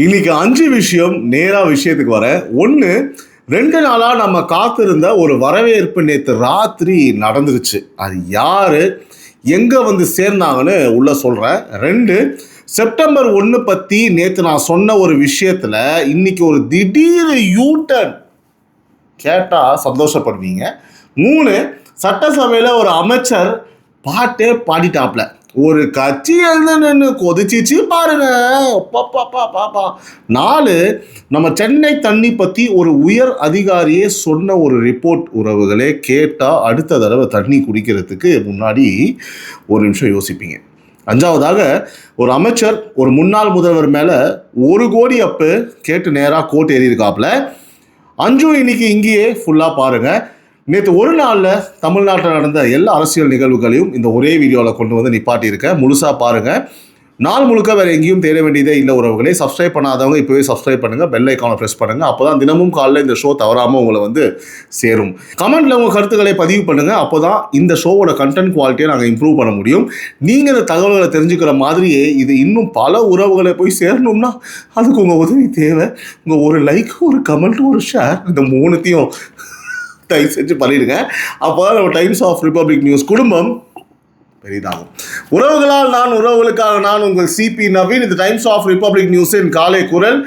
இன்னைக்கு 5 விஷயம் நேராக விஷயத்துக்கு வரேன். 1, 2 நாளாக நம்ம காத்திருந்த ஒரு வரவேற்பு நேற்று ராத்திரி நடந்துருச்சு. அது யாரு எங்கே வந்து சேர்ந்தாங்கன்னு உள்ள சொல்கிறேன். 2, செப்டம்பர் 1 பற்றி நேற்று நான் சொன்ன ஒரு விஷயத்தில் இன்னைக்கு ஒரு திடீர் யூட்டன் கேட்டால் சந்தோஷப்படுவீங்க. 3, சட்டசபையில் ஒரு அமைச்சர் பாட்டே பாடிட்டாப்ல. ஒரு கட்சி எழுதுன்னு கொதிச்சிச்சு பாருங்க. பாப்பா 4, நம்ம சென்னை தண்ணி பற்றி ஒரு உயர் அதிகாரியே சொன்ன ஒரு ரிப்போர்ட் உறவுகளே. கேட்டால் அடுத்த தடவை தண்ணி குடிக்கிறதுக்கு முன்னாடி ஒரு நிமிஷம் யோசிப்பீங்க. 5வதாக ஒரு அமைச்சர் ஒரு முன்னாள் முதல்வர் மேலே 1 கோடி அப்பு கேட்டு நேராக கோர்ட் ஏறியிருக்காப்புல. 5 இன்னைக்கு இங்கேயே ஃபுல்லாக பாருங்கள். நேற்று ஒரு நாளில் தமிழ்நாட்டில் நடந்த எல்லா அரசியல் நிகழ்வுகளையும் இந்த ஒரே வீடியோவில் கொண்டு வந்து நிப்பாட்டியிருக்கேன். முழுசாக பாருங்கள். நாள் முழுக்க வேறு எங்கேயும் தேட வேண்டியதே இல்லை உறவுகளே. சப்ஸ்கிரைப் பண்ணாதவங்க இப்போவே சப்ஸ்கிரைப் பண்ணுங்கள், பெல் ஐக்கானை ப்ரெஸ் பண்ணுங்கள். அப்போ தான் தினமும் காலையில் இந்த ஷோ தவறாமல் உங்களை வந்து சேரும். கமெண்ட்டில் உங்கள் கருத்துக்களை பதிவு பண்ணுங்கள். அப்போ தான் இந்த ஷோவோட கண்டென்ட் குவாலிட்டியை நாங்கள் இம்ப்ரூவ் பண்ண முடியும். நீங்கள் இந்த தகவல்களை தெரிஞ்சுக்கிற மாதிரியே இது இன்னும் பல உறவுகளை போய் சேரணும்னா அதுக்கு உங்கள் உதவி தேவை. உங்கள் ஒரு லைக், ஒரு கமெண்ட், ஒரு ஷேர், இந்த 3த்தையும் தயவு செஞ்சு பண்ணிடுங்க. அப்போ தான் நம்ம டைம்ஸ் ஆஃப் ரிப்பப்ளிக் நியூஸ் குடும்பம் பெரிதாகும். உறவுகளால் நான், உறவுகளுக்காக நான், உங்கள் சிபி நவீன். இந்த டைம்ஸ் ஆஃப் ரிப்பப்ளிக் நியூஸின் காலை குரல்,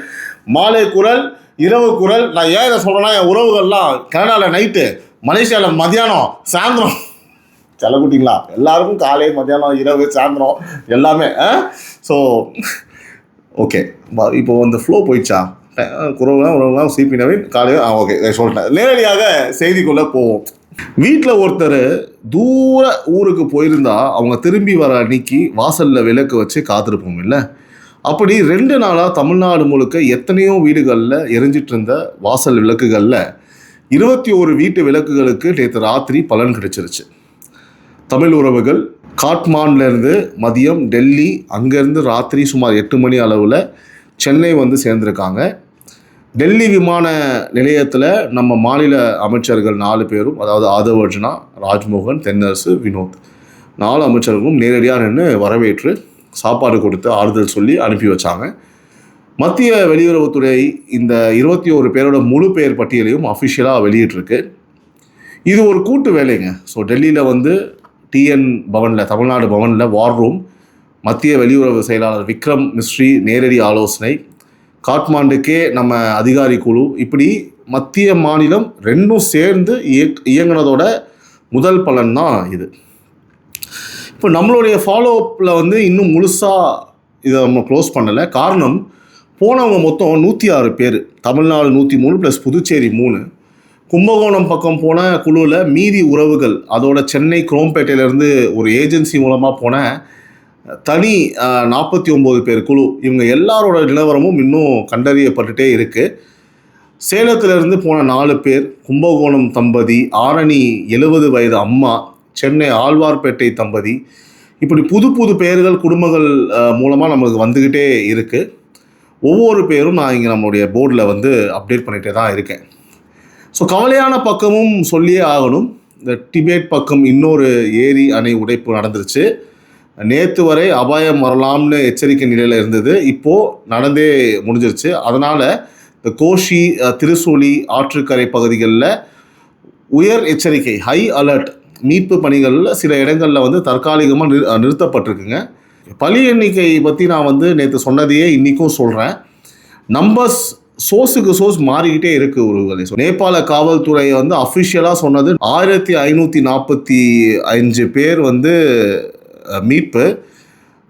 மாலை குரல், இரவு குரல். நான் ஏன் இதை சொல்கிறேன்னா, என் உறவுகள்லாம் கனடாவில் நைட்டு, மலேசியாவில் மத்தியானம், சாயந்தரம், செல்லக்குட்டிங்களா எல்லாருக்கும் காலை, மத்தியானம், இரவு, சாயந்தரம் எல்லாமே. ஸோ ஓகே, இப்போ அந்த ஃப்ளோ போயிடுச்சா? உறவுலாம் சிபி நவீன் காலையில் ஓகே சொல்லிட்டேன். நேரடியாக செய்திக்குள்ளே போவோம். வீட்டில் ஒருத்தர் தூர ஊருக்கு போயிருந்தா அவங்க திரும்பி வர அன்னைக்கு வாசலில் விளக்கு வச்சு காத்திருப்போம் இல்லை? அப்படி 2 நாளாக தமிழ்நாடு முழுக்க எத்தனையோ வீடுகளில் எரிஞ்சிட்டு இருந்த வாசல் விளக்குகளில் 21 வீட்டு விளக்குகளுக்கு நேற்று ராத்திரி பலன் கிடைச்சிருச்சு. தமிழ் உறவுகள் காட்மாண்ட்லேருந்து மதியம் டெல்லி, அங்கேருந்து ராத்திரி சுமார் 8 மணி அளவில் சென்னை வந்து சேர்ந்துருக்காங்க. டெல்லி விமான நிலையத்தில் நம்ம மாநில அமைச்சர்கள் 4 பேரும், அதாவது ஆதவ் அர்ஜுனா, ராஜ்மோகன், தென்னரசு, வினோத் 4 அமைச்சர்களும் நேரடியாக நின்று வரவேற்று சாப்பாடு கொடுத்து ஆறுதல் சொல்லி அனுப்பி வச்சாங்க. மத்திய வெளியுறவுத்துறை இந்த 21 பேரோட முழு பெயர் பட்டியலையும் அஃபிஷியலாக வெளியிட்டிருக்கு. இது ஒரு கூட்டு வேலைங்க. ஸோ டெல்லியில் வந்து டிஎன் பவனில், தமிழ்நாடு பவனில் வார் ரூம், மத்திய வெளியுறவு செயலாளர் விக்ரம் மிஸ்ரி நேரடி ஆலோசனை, காட்மாண்டுக்கே நம்ம அதிகாரி குழு, இப்படி மத்திய மாநிலம் 2ம் சேர்ந்து இயங்கினதோட முதல் பலன் தான் இது. இப்போ நம்மளுடைய ஃபாலோஅப்பில் வந்து இன்னும் முழுசாக இதை நம்ம க்ளோஸ் பண்ணலை. காரணம், போனவங்க மொத்தம் 106 பேர். தமிழ்நாடு 103 ப்ளஸ் புதுச்சேரி 3. கும்பகோணம் பக்கம் போன குழுவில் மீதி உறவுகள், அதோட சென்னை குரோம்பேட்டையிலேருந்து ஒரு ஏஜென்சி மூலமாக போன தனி 49 பேர் குழு. இவங்க எல்லாரோட நிலவரமும் இன்னும் கண்டறியப்பட்டுட்டே இருக்குது. சேலத்திலிருந்து போன 4 பேர், கும்பகோணம் தம்பதி, ஆரணி 70 வயது அம்மா, சென்னை ஆழ்வார்பேட்டை தம்பதி, இப்படி புது புது பெயர்கள் குடும்பங்கள் மூலமாக நமக்கு வந்துக்கிட்டே இருக்குது. ஒவ்வொரு பேரும் நான் இங்கே நம்மளுடைய போர்டில் வந்து அப்டேட் பண்ணிகிட்டே தான் இருக்கேன். ஸோ கவலையான பக்கமும் சொல்லியே ஆகணும். இந்த டிபேட் பக்கம் இன்னொரு ஏரி அணை உடைப்பு நடந்துருச்சு. நேற்று வரை அபாயம் வரலாம்னு எச்சரிக்கை நிலையில் இருந்தது, இப்போது நடந்தே முடிஞ்சிருச்சு. அதனால் இந்த கோஷி, திருசூலி ஆற்றுக்கரை பகுதிகளில் உயர் எச்சரிக்கை, ஹை அலர்ட். மீட்பு பணிகளில் சில இடங்களில் வந்து தற்காலிகமாக நிறுத்தப்பட்டிருக்குங்க. பலி எண்ணிக்கை பற்றி நான் வந்து நேற்று சொன்னதையே இன்றைக்கும் சொல்கிறேன். நம்பர்ஸ் சோர்ஸுக்கு சோர்ஸ் மாறிக்கிட்டே இருக்குது உறவுகளே. நேபாள காவல்துறை வந்து அஃபிஷியலாக சொன்னது 1545 பேர் வந்து மீட்பு.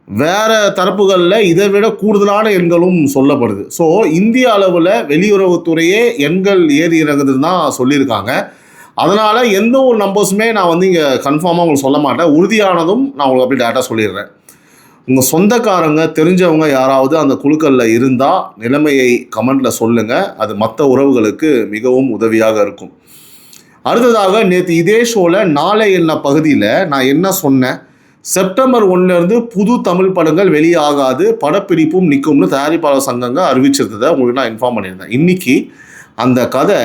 வேறு தரப்புகளில் இதை விட கூடுதலான எண்களும் சொல்லப்படுது. ஸோ இந்திய அளவில் வெளியுறவுத்துறையே எண்கள் ஏறி இறங்குதுன்னு தான் சொல்லியிருக்காங்க. அதனால் எந்த ஒரு நம்பர்ஸுமே நான் வந்து இங்கே கன்ஃபார்மாக உங்களுக்கு சொல்ல மாட்டேன். உறுதியானதும் நான் உங்களுக்கு அப்படி டேட்டா சொல்லிடுறேன். உங்கள் சொந்தக்காரங்க, தெரிஞ்சவங்க யாராவது அந்த குழுக்களில் இருந்தால் நிலைமையை கமெண்டில் சொல்லுங்கள். அது மற்ற உறவுகளுக்கு மிகவும் உதவியாக இருக்கும். அடுத்ததாக, நேற்று இதே ஷோவில் நாளை என்ன பகுதியில் நான் என்ன சொன்னேன், செப்டம்பர் 1 புது தமிழ் படங்கள் வெளியாகாது, படப்பிடிப்பும் நிற்கும்னு தயாரிப்பாளர் சங்கங்க அறிவிச்சிருந்ததை உங்களுக்கு நான் இன்ஃபார்ம் பண்ணியிருந்தேன். இன்றைக்கி அந்த கதை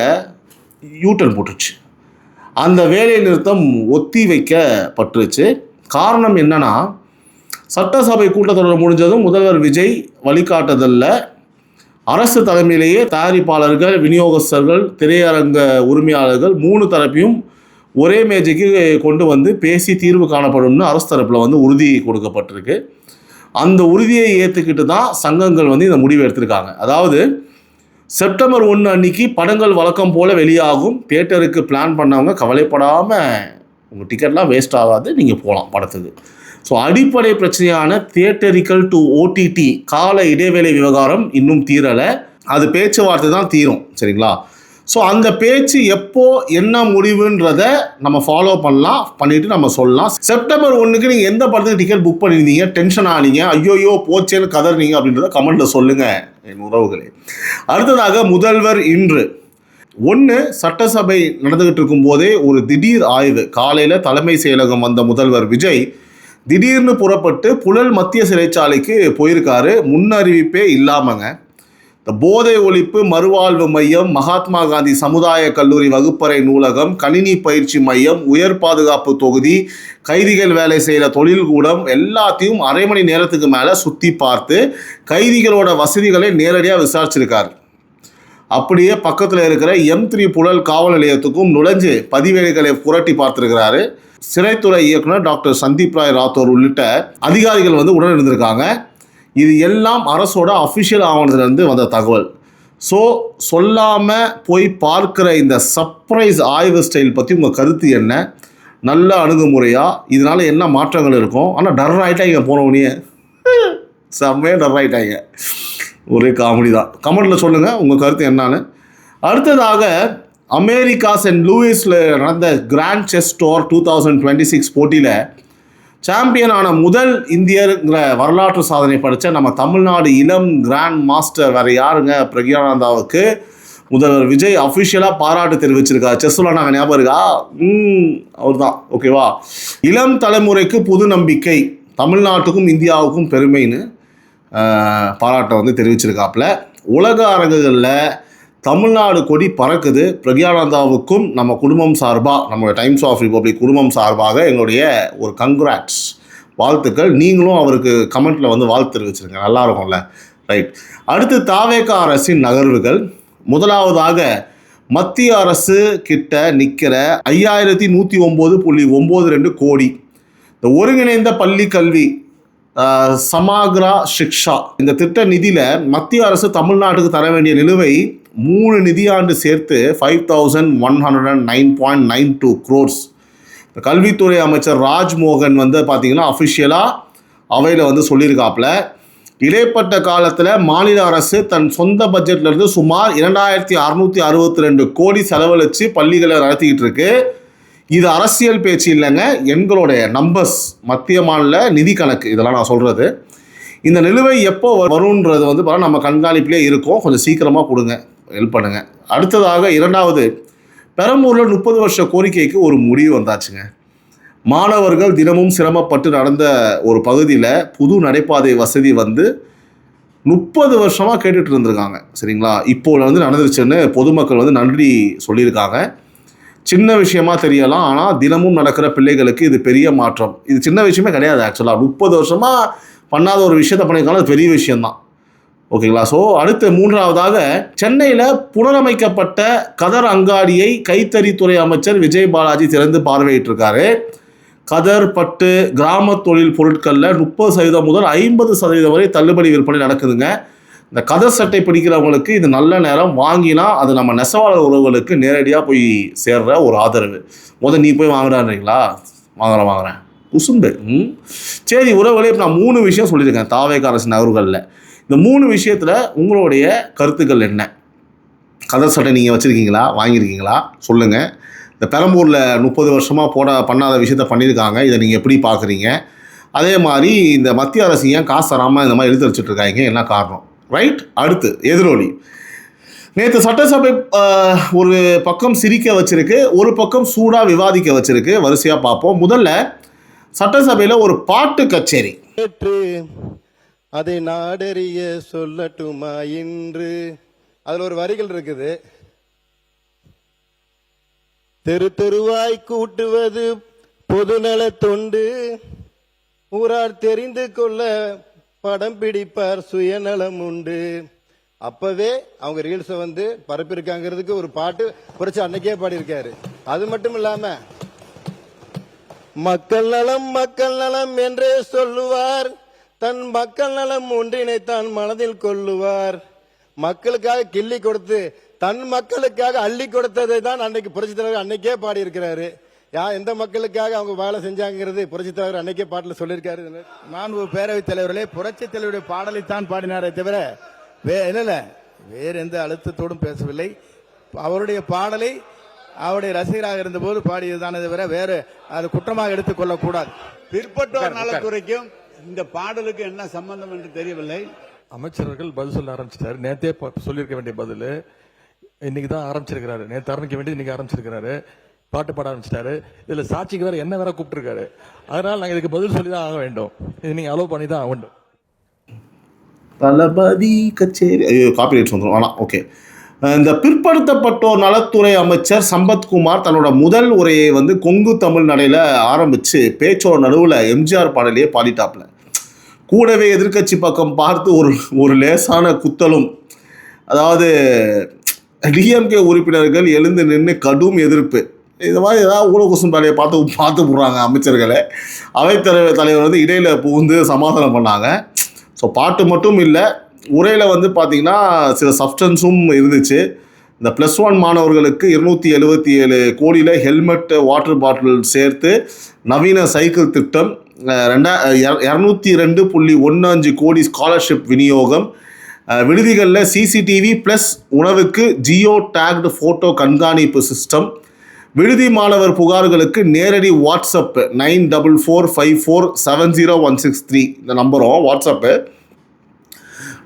யூட்டர்ன் போட்டுருச்சு. அந்த வேலை நிறுத்தம் ஒத்தி வைக்கப்பட்டுருச்சு. காரணம் என்னன்னா, சட்டசபை கூட்டத்தொடர் முடிஞ்சதும் முதல்வர் விஜய் வழிகாட்டுதலில் அரசு தலைமையிலேயே தயாரிப்பாளர்கள், விநியோகஸ்தர்கள், திரையரங்க உரிமையாளர்கள் 3 தரப்பையும் ஒரே மேஜைக்கு கொண்டு வந்து பேசி தீர்வு காணப்படும்னு அரசு தரப்பில் வந்து உறுதி கொடுக்கப்பட்டிருக்கு. அந்த உறுதியை ஏற்றுக்கிட்டு தான் சங்கங்கள் வந்து இந்த முடிவு எடுத்திருக்காங்க. அதாவது செப்டம்பர் 1 அன்னைக்கு படங்கள் வழக்கம் போல் வெளியாகும். தியேட்டருக்கு பிளான் பண்ணவங்க கவலைப்படாமல் உங்கள் டிக்கெட்லாம் வேஸ்ட் ஆகாது, நீங்கள் போகலாம் படத்துக்கு. ஸோ அடிப்படை பிரச்சனையான தியேட்டரிக்கல் டு ஓடிடி கால இடைவேளை விவகாரம் இன்னும் தீரலை. அது பேச்சுவார்த்தை தான் தீரும், சரிங்களா? ஸோ அந்த பேச்சு எப்போ என்ன முடிவுன்றதை நம்ம ஃபாலோ பண்ணலாம், பண்ணிவிட்டு நம்ம சொல்லலாம். செப்டம்பர் 1க்கு நீங்கள் எந்த படத்துக்கு டிக்கெட் புக் பண்ணியிருந்தீங்க, டென்ஷன் ஆனீங்க, ஐயோயோ போச்சேன்னு கதறினீங்க அப்படின்றத கமெண்ட்டில் சொல்லுங்கள் என் உறவுகளே. அடுத்ததாக முதல்வர் இன்று 1 சட்டசபை நடந்துகிட்டு இருக்கும் போதே ஒரு திடீர் ஆய்வு. காலையில் தலைமை செயலகம் வந்த முதல்வர் விஜய் திடீர்னு புறப்பட்டு புழல் மத்திய சிறைச்சாலைக்கு போயிருக்காரு. முன்னறிவிப்பே இல்லாமங்க. இந்த போதை ஒழிப்பு மறுவாழ்வு மையம், மகாத்மா காந்தி சமுதாய கல்லூரி வகுப்பறை நூலகம், கணினி பயிற்சி மையம், உயர் பாதுகாப்பு தொகுதி, கைதிகள் வேலை செய்கிற தொழில்கூடம் எல்லாத்தையும் அரை மணி நேரத்துக்கு மேலே சுற்றி பார்த்து கைதிகளோட வசதிகளை நேரடியாக விசாரிச்சிருக்காரு. அப்படியே பக்கத்தில் இருக்கிற M3 புழல் காவல் நிலையத்துக்கும் நுழைஞ்சு பதிவேடுகளை புரட்டி பார்த்துருக்கிறாரு. சிறைத்துறை இயக்குனர் டாக்டர் சந்தீப் ராய் ராத்தோர் உள்ளிட்ட அதிகாரிகள் வந்து உடன் இருந்திருக்காங்க. இது எல்லாம் அரசோட அஃபிஷியல் ஆவணத்திலிருந்து வந்த தகவல். ஸோ சொல்லாமல் போய் பார்க்குற இந்த சர்ப்ரைஸ் ஆய்வு ஸ்டைல் பற்றி உங்கள் கருத்து என்ன? நல்ல அணுகுமுறையா? இதனால் என்ன மாற்றங்கள் இருக்கும்? ஆனால் டர் ஆகிட்டாங்க, போனவனே செம்மையாக டர் ஆகிட்டாங்க. ஒரே காமெடி தான். கமெண்ட்டில் சொல்லுங்கள் உங்கள் கருத்து என்னான்னு. அடுத்ததாக அமெரிக்கா சென்ட் லூயிஸில் நடந்த கிராண்ட் செஸ் டோர் 2026 போட்டியில் சாம்பியனான முதல் இந்தியருங்கிற வரலாற்று சாதனை படித்த நம்ம தமிழ்நாடு இளம் கிராண்ட் மாஸ்டர் வேறு யாருங்க, பிரக்யானந்தாவுக்கு முதல்வர் விஜய் அஃபிஷியலாக பாராட்டு தெரிவிச்சிருக்காரு. செஸ் விளாண்டாங்க, ஞாபகம் இருக்கா? அவர் தான், ஓகேவா? இளம் தலைமுறைக்கு புது நம்பிக்கை, தமிழ்நாட்டுக்கும் இந்தியாவுக்கும் பெருமைன்னு பாராட்டை வந்து தெரிவிச்சிருக்காப்புல. உலக அரங்குகளில் தமிழ்நாடு கொடி பறக்குது. பிரக்யானந்தாவுக்கும் நம்ம குடும்பம் சார்பாக, நம்மளுடைய டைம்ஸ் ஆஃப் ரிபப்ளிக் குடும்பம் சார்பாக எங்களுடைய ஒரு கங்க்ராட்ஸ், வாழ்த்துக்கள். நீங்களும் அவருக்கு கமெண்ட்டில் வந்து வாழ்த்து தெரிவிச்சிருங்க, நல்லா இருக்கும்ல, ரைட். அடுத்து தாவேக அரசின் நகர்வுகள். முதலாவதாக மத்திய அரசு கிட்ட நிற்கிற 5109.92 கோடி இந்த ஒருங்கிணைந்த பள்ளி கல்வி சமாக்ரா சிக்ஷா இந்த திட்ட நிதியில் மத்திய அரசு தமிழ்நாட்டுக்கு தர வேண்டிய நிலுவை 3 நிதியாண்டு சேர்த்து 5109.92 crores. இந்த கல்வித்துறை அமைச்சர் ராஜ்மோகன் வந்து பார்த்தீங்கன்னா அஃபிஷியலாக அவையில் வந்து சொல்லியிருக்காப்புல. இடைப்பட்ட காலத்தில் மாநில அரசு தன் சொந்த பட்ஜெட்லேருந்து சுமார் 2662 கோடி செலவழித்து பள்ளிகளை நடத்திக்கிட்டு இருக்கு. இது அரசியல் பேச்சு இல்லைங்க, எங்களுடைய நம்பர்ஸ், மத்திய மாநில நிதி கணக்கு, இதெல்லாம் நான் சொல்கிறது. இந்த நிலுவை எப்போ வரும்ன்றது வந்து நம்ம கண்காணிப்பிலே இருக்கும். கொஞ்சம் சீக்கிரமாக கொடுங்க, ஹெல்ப் பண்ணுங்கள். அடுத்ததாக இரண்டாவது, பெரம்பூரில் 30 வருஷ கோரிக்கைக்கு ஒரு முடிவு வந்தாச்சுங்க. மாணவர்கள் தினமும் சிரமப்பட்டு நடந்த ஒரு பகுதியில் புது நடைபாதை வசதி வந்து 30 வருஷமாக கேட்டுட்டு இருந்திருக்காங்க, சரிங்களா? இப்போ வந்து நடந்துருச்சுன்னு பொதுமக்கள் வந்து நன்றி சொல்லியிருக்காங்க. சின்ன விஷயமா தெரியலாம், ஆனால் தினமும் நடக்கிற பிள்ளைகளுக்கு இது பெரிய மாற்றம். இது சின்ன விஷயமே கிடையாது. ஆக்சுவலாக 30 வருஷமாக பண்ணாத ஒரு விஷயத்தை பண்ணியிருக்காங்க, அது பெரிய விஷயம்தான், ஓகேங்களா? ஸோ அடுத்து மூன்றாவதாக, சென்னையில் புனரமைக்கப்பட்ட கதர் அங்காடியை கைத்தறித்துறை அமைச்சர் விஜய் பாலாஜி திறந்து பார்வையிட்டிருக்காரு. கதர், பட்டு, கிராம தொழில் பொருட்களில் 30% முதல் 50% வரை தள்ளுபடி விற்பனை நடக்குதுங்க. இந்த கதர் சட்டை பிடிக்கிறவங்களுக்கு இது நல்ல நேரம். வாங்கினா அது நம்ம நெசவாளர் உறவுகளுக்கு நேரடியாக போய் சேர்ற ஒரு ஆதரவு. நீ போய் வாங்குறான்றீங்களா? வாங்குறேன் உசுண்டு. சரி உறவுகளே, இப்போ நான் 3 விஷயம் சொல்லியிருக்கேன் தாவேக அரசு நகர்வுகளில். இந்த 3 விஷயத்தில் உங்களுடைய கருத்துக்கள் என்ன? கதர் சட்டை நீங்கள் வச்சுருக்கீங்களா, வாங்கியிருக்கீங்களா? சொல்லுங்கள். இந்த பெரம்பூரில் 30 வருஷமாக பண்ணாத விஷயத்த பண்ணியிருக்காங்க, இதை நீங்கள் எப்படி பார்க்குறீங்க? அதே மாதிரி இந்த மத்திய அரசு ஏன் காசு தராமல் இந்த மாதிரி எழுத்து வச்சுட்ருக்காங்க, என்ன காரணம்? ரைட். அடுத்து எதிரொலி. நேற்று சட்டசபை ஒரு பக்கம் சிரிக்க வச்சிருக்கு, ஒரு பக்கம் சூடாக விவாதிக்க வச்சிருக்கு. வரிசையாக பார்ப்போம். முதல்ல சட்டசபையில் ஒரு பாட்டு கச்சேரி. அதை நாடறிய சொல்லட்டுமா என்று அதில் ஒரு வரிகள் இருக்குது. தெரு தெருவாய் கூட்டுவது பொதுநல தொண்டு, ஊரார் தெரிந்து கொள்ள படம் பிடிப்பார் சுயநலம் உண்டு. அப்பவே அவங்க ரீல்ஸை வந்து பரப்பியிருக்காங்கிறதுக்கு ஒரு பாட்டு புரட்சி அன்னைக்கே பாடியிருக்காரு. அது மட்டும் இல்லாம மக்கள் நலம் என்றே சொல்லுவார், தன் மக்கள் நலம் ஒன்றினை தான் மனதில் கொள்ளுவார். மக்களுக்காக கிள்ளி கொடுத்து தன் மக்களுக்காக அள்ளி கொடுத்ததை தான் அன்னைக்கு புரட்சி தலைவர் அன்னைக்கே பாடி இருக்கிறாரு. எந்த மக்களுக்காக அவங்க வேலை செஞ்சாங்கிறது புரட்சி தலைவர் அன்னைக்கே பாட்டில் சொல்லியிருக்காரு. நான் ஒரு பேரவைத் தலைவர்களே புரட்சி தலைவருடைய பாடலைத்தான் பாடினாரே தவிர வேறு எந்த அழுத்தத்தோடும் பேசவில்லை. அவருடைய பாடலை அவருடைய ரசிகராக இருந்தபோது பாடியதுதானே தவிர வேறு அது குற்றமாக எடுத்துக் கொள்ளக்கூடாது. பிற்பட்டோர் நலத்துறைக்கும் இந்த பாடலுக்கு என்ன சம்பந்தம் என்று தெரியவில்லை. அமைச்சர்கள் பதில் சொல்ல ஆரம்பிச்சிட்டாரு. நேத்தே சொல்லியிருக்க வேண்டிய பதில் இன்னைக்கு தான் ஆரம்பிச்சிருக்கிறாரு. நேற்று ஆரம்பிக்க வேண்டியது இன்னைக்கு ஆரம்பிச்சிருக்கிறாரு. பாட்டு பாட ஆரம்பிச்சிட்டாரு. இதுல சாட்சிக்கு வேற என்ன வேற கூப்பிட்டுருக்காரு. அதனால நாங்க இதுக்கு பதில் சொல்லி தான் ஆக வேண்டும். இது நீங்க அலோவ் பண்ணி தான் ஆக வேண்டும். தளபதி கச்சேரி காப்பிரைட்ஸ் வந்துடும். ஆனால் ஓகே, இந்த பிற்படுத்தப்பட்டோர் நலத்துறை அமைச்சர் சம்பத்குமார் தன்னோட முதல் உரையை வந்து கொங்கு தமிழ் நடையில் ஆரம்பித்து பேச்சோட நடுவில் எம்ஜிஆர் பாடலையே பாடிட்டாப்ல. கூடவே எதிர்க்கட்சி பக்கம் பார்த்து ஒரு லேசான குத்தலும். அதாவது டிஎம்கே உறுப்பினர்கள் எழுந்து நின்று கடும் எதிர்ப்பு. இது மாதிரி ஏதாவது ஊழகுசும் வேலையை பார்த்து போடுறாங்க அமைச்சர்களை. அவைத்தலைவர் வந்து இடையில் புகுந்து சமாதானம் பண்ணாங்க. ஸோ பாட்டு மட்டும் இல்லை, உரையில் வந்து பார்த்திங்கன்னா சில சப்ஸ்டன்ஸும் இருந்துச்சு. இந்த +1 மாணவர்களுக்கு 277 கோடியில் ஹெல்மெட், வாட்டர் பாட்டில் சேர்த்து நவீன சைக்கிள் திட்டம், 202.15 கோடி ஸ்காலர்ஷிப் விநியோகம், விடுதிகளில் CCTV ப்ளஸ் உணவுக்கு ஜியோ டேக்டு ஃபோட்டோ கண்காணிப்பு சிஸ்டம், விடுதி மாணவர் புகார்களுக்கு நேரடி வாட்ஸ்அப் 9445470163 இந்த நம்பரும் வாட்ஸ்அப்பு,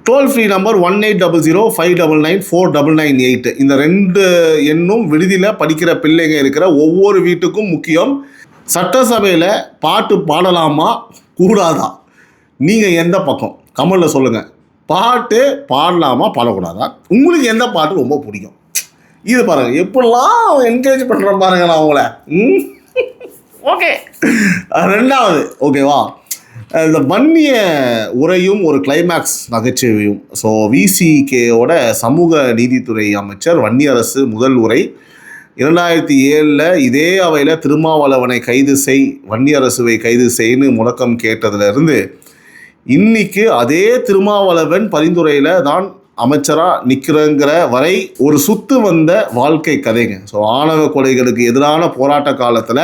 டோல் ஃப்ரீ நம்பர் 1800599498 இந்த 2 எண்ணும் விடுதியில் படிக்கிற பிள்ளைங்க இருக்கிற ஒவ்வொரு வீட்டுக்கும் முக்கியம். சட்டசபையில் பாட்டு பாடலாமா கூடாதா? நீங்கள் எந்த பக்கம் கமெண்டில் சொல்லுங்கள். பாட்டு பாடலாமா பாடக்கூடாதா? உங்களுக்கு எந்த பாட்டு ரொம்ப பிடிக்கும்? இது பாருங்கள், எப்படிலாம் என்கரேஜ் பண்ணுறேன் பாருங்கள் நான் உங்களை. ஓகே, ரெண்டாவது ஓகேவா, இந்த வன்னிய உரையும் ஒரு கிளைமேக்ஸ் நகைச்சுவையும். ஸோ விசிகேயோட சமூக நீதித்துறை அமைச்சர் வன்னியரசு முதல் உரை 2007 இதே அவையில் திருமாவளவனை கைது செய், வன்னியரசுவை கைது செய்ன்னு முழக்கம் கேட்டதுலேருந்து இன்னைக்கு அதே திருமாவளவன் பரிந்துரையில் தான் அமைச்சராக நிற்கிறங்கிற வரை ஒரு சுத்து வந்த வாழ்க்கை கதைங்க. ஸோ ஆணவ கொலைகளுக்கு எதிரான போராட்ட காலத்தில்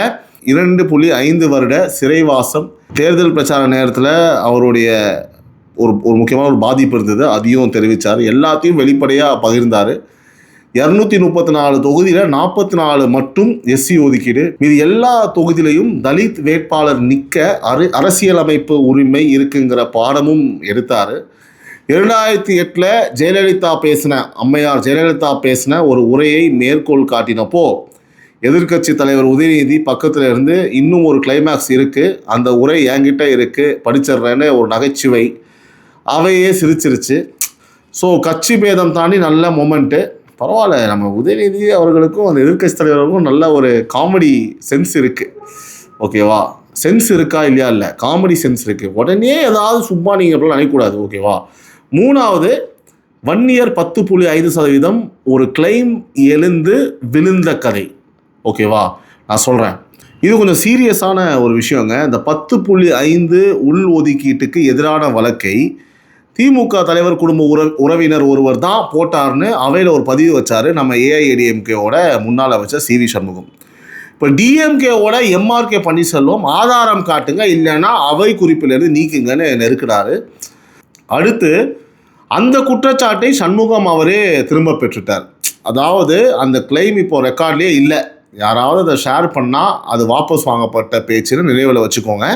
2.5 வருட சிறைவாசம், தேர்தல் பிரச்சார நேரத்தில் அவருடைய ஒரு முக்கியமான ஒரு பாதிப்பு இருந்தது, அதையும் தெரிவித்தார். எல்லாத்தையும் வெளிப்படையாக பகிர்ந்தார். 234 தொகுதியில் 44 மட்டும் எஸ்சி ஒதுக்கீடு, மீது எல்லா தொகுதியிலையும் தலித் வேட்பாளர் நிற்க அரசியலமைப்பு உரிமை இருக்குங்கிற பாடமும் எடுத்தார். 2008 ஜெயலலிதா அம்மையார் ஜெயலலிதா பேசின ஒரு உரையை மேற்கோள் காட்டினப்போ எதிர்க்கட்சி தலைவர் உதயநிதி பக்கத்தில் இருந்து இன்னும் ஒரு கிளைமேக்ஸ் இருக்குது, அந்த உரை என்கிட்ட இருக்குது படிச்சிடுறேன்னு ஒரு நகைச்சுவை. அவையே சிரிச்சிருச்சு. ஸோ கட்சி பேதம் தாண்டி நல்ல மொமெண்ட்டு. பரவாயில்ல, நம்ம உதயநிதி அவர்களுக்கும் அந்த எதிர்க்கட்சி தலைவர்களுக்கும் நல்ல ஒரு காமெடி சென்ஸ் இருக்குது. ஓகேவா, சென்ஸ் இருக்கா இல்லையா? இல்லை, காமெடி சென்ஸ் இருக்குது. உடனே ஏதாவது சும்மா நீங்கள் அப்படிலாம் நினைக்கக்கூடாது. ஓகேவா. மூணாவது, வன்னியர் 10.5% ஒரு கிளைம் எழுந்து விழுந்த கதை. ஓகேவா, நான் சொல்கிறேன், இது கொஞ்சம் சீரியஸான ஒரு விஷயங்க. இந்த 10.5 உள் ஒதுக்கீட்டுக்கு எதிரான வழக்கை திமுக தலைவர் குடும்ப உறவினர் ஒருவர் தான் போட்டார்னு அவையில் ஒரு பதிவு வச்சார் நம்ம ஏஐஏடிஎம்கேவோட முன்னாள் அமைச்சர் CV சண்முகம். இப்போ டிஎம்கேவோட MRK பன்னீர்செல்வம் ஆதாரம் காட்டுங்க, இல்லைன்னா அவை குறிப்பிலிருந்து நீக்குங்கன்னு நெருக்கிறாரு. அடுத்து அந்த குற்றச்சாட்டை சண்முகம் அவரே திரும்ப பெற்றுட்டார். அதாவது அந்த கிளைம் இப்போ ரெக்கார்ட்லேயே இல்லை, யாராவது அதை ஷேர் பண்ணால் அது வாபஸ் வாங்கப்பட்ட பேச்சுன்னு நினைவில் வச்சுக்கோங்க.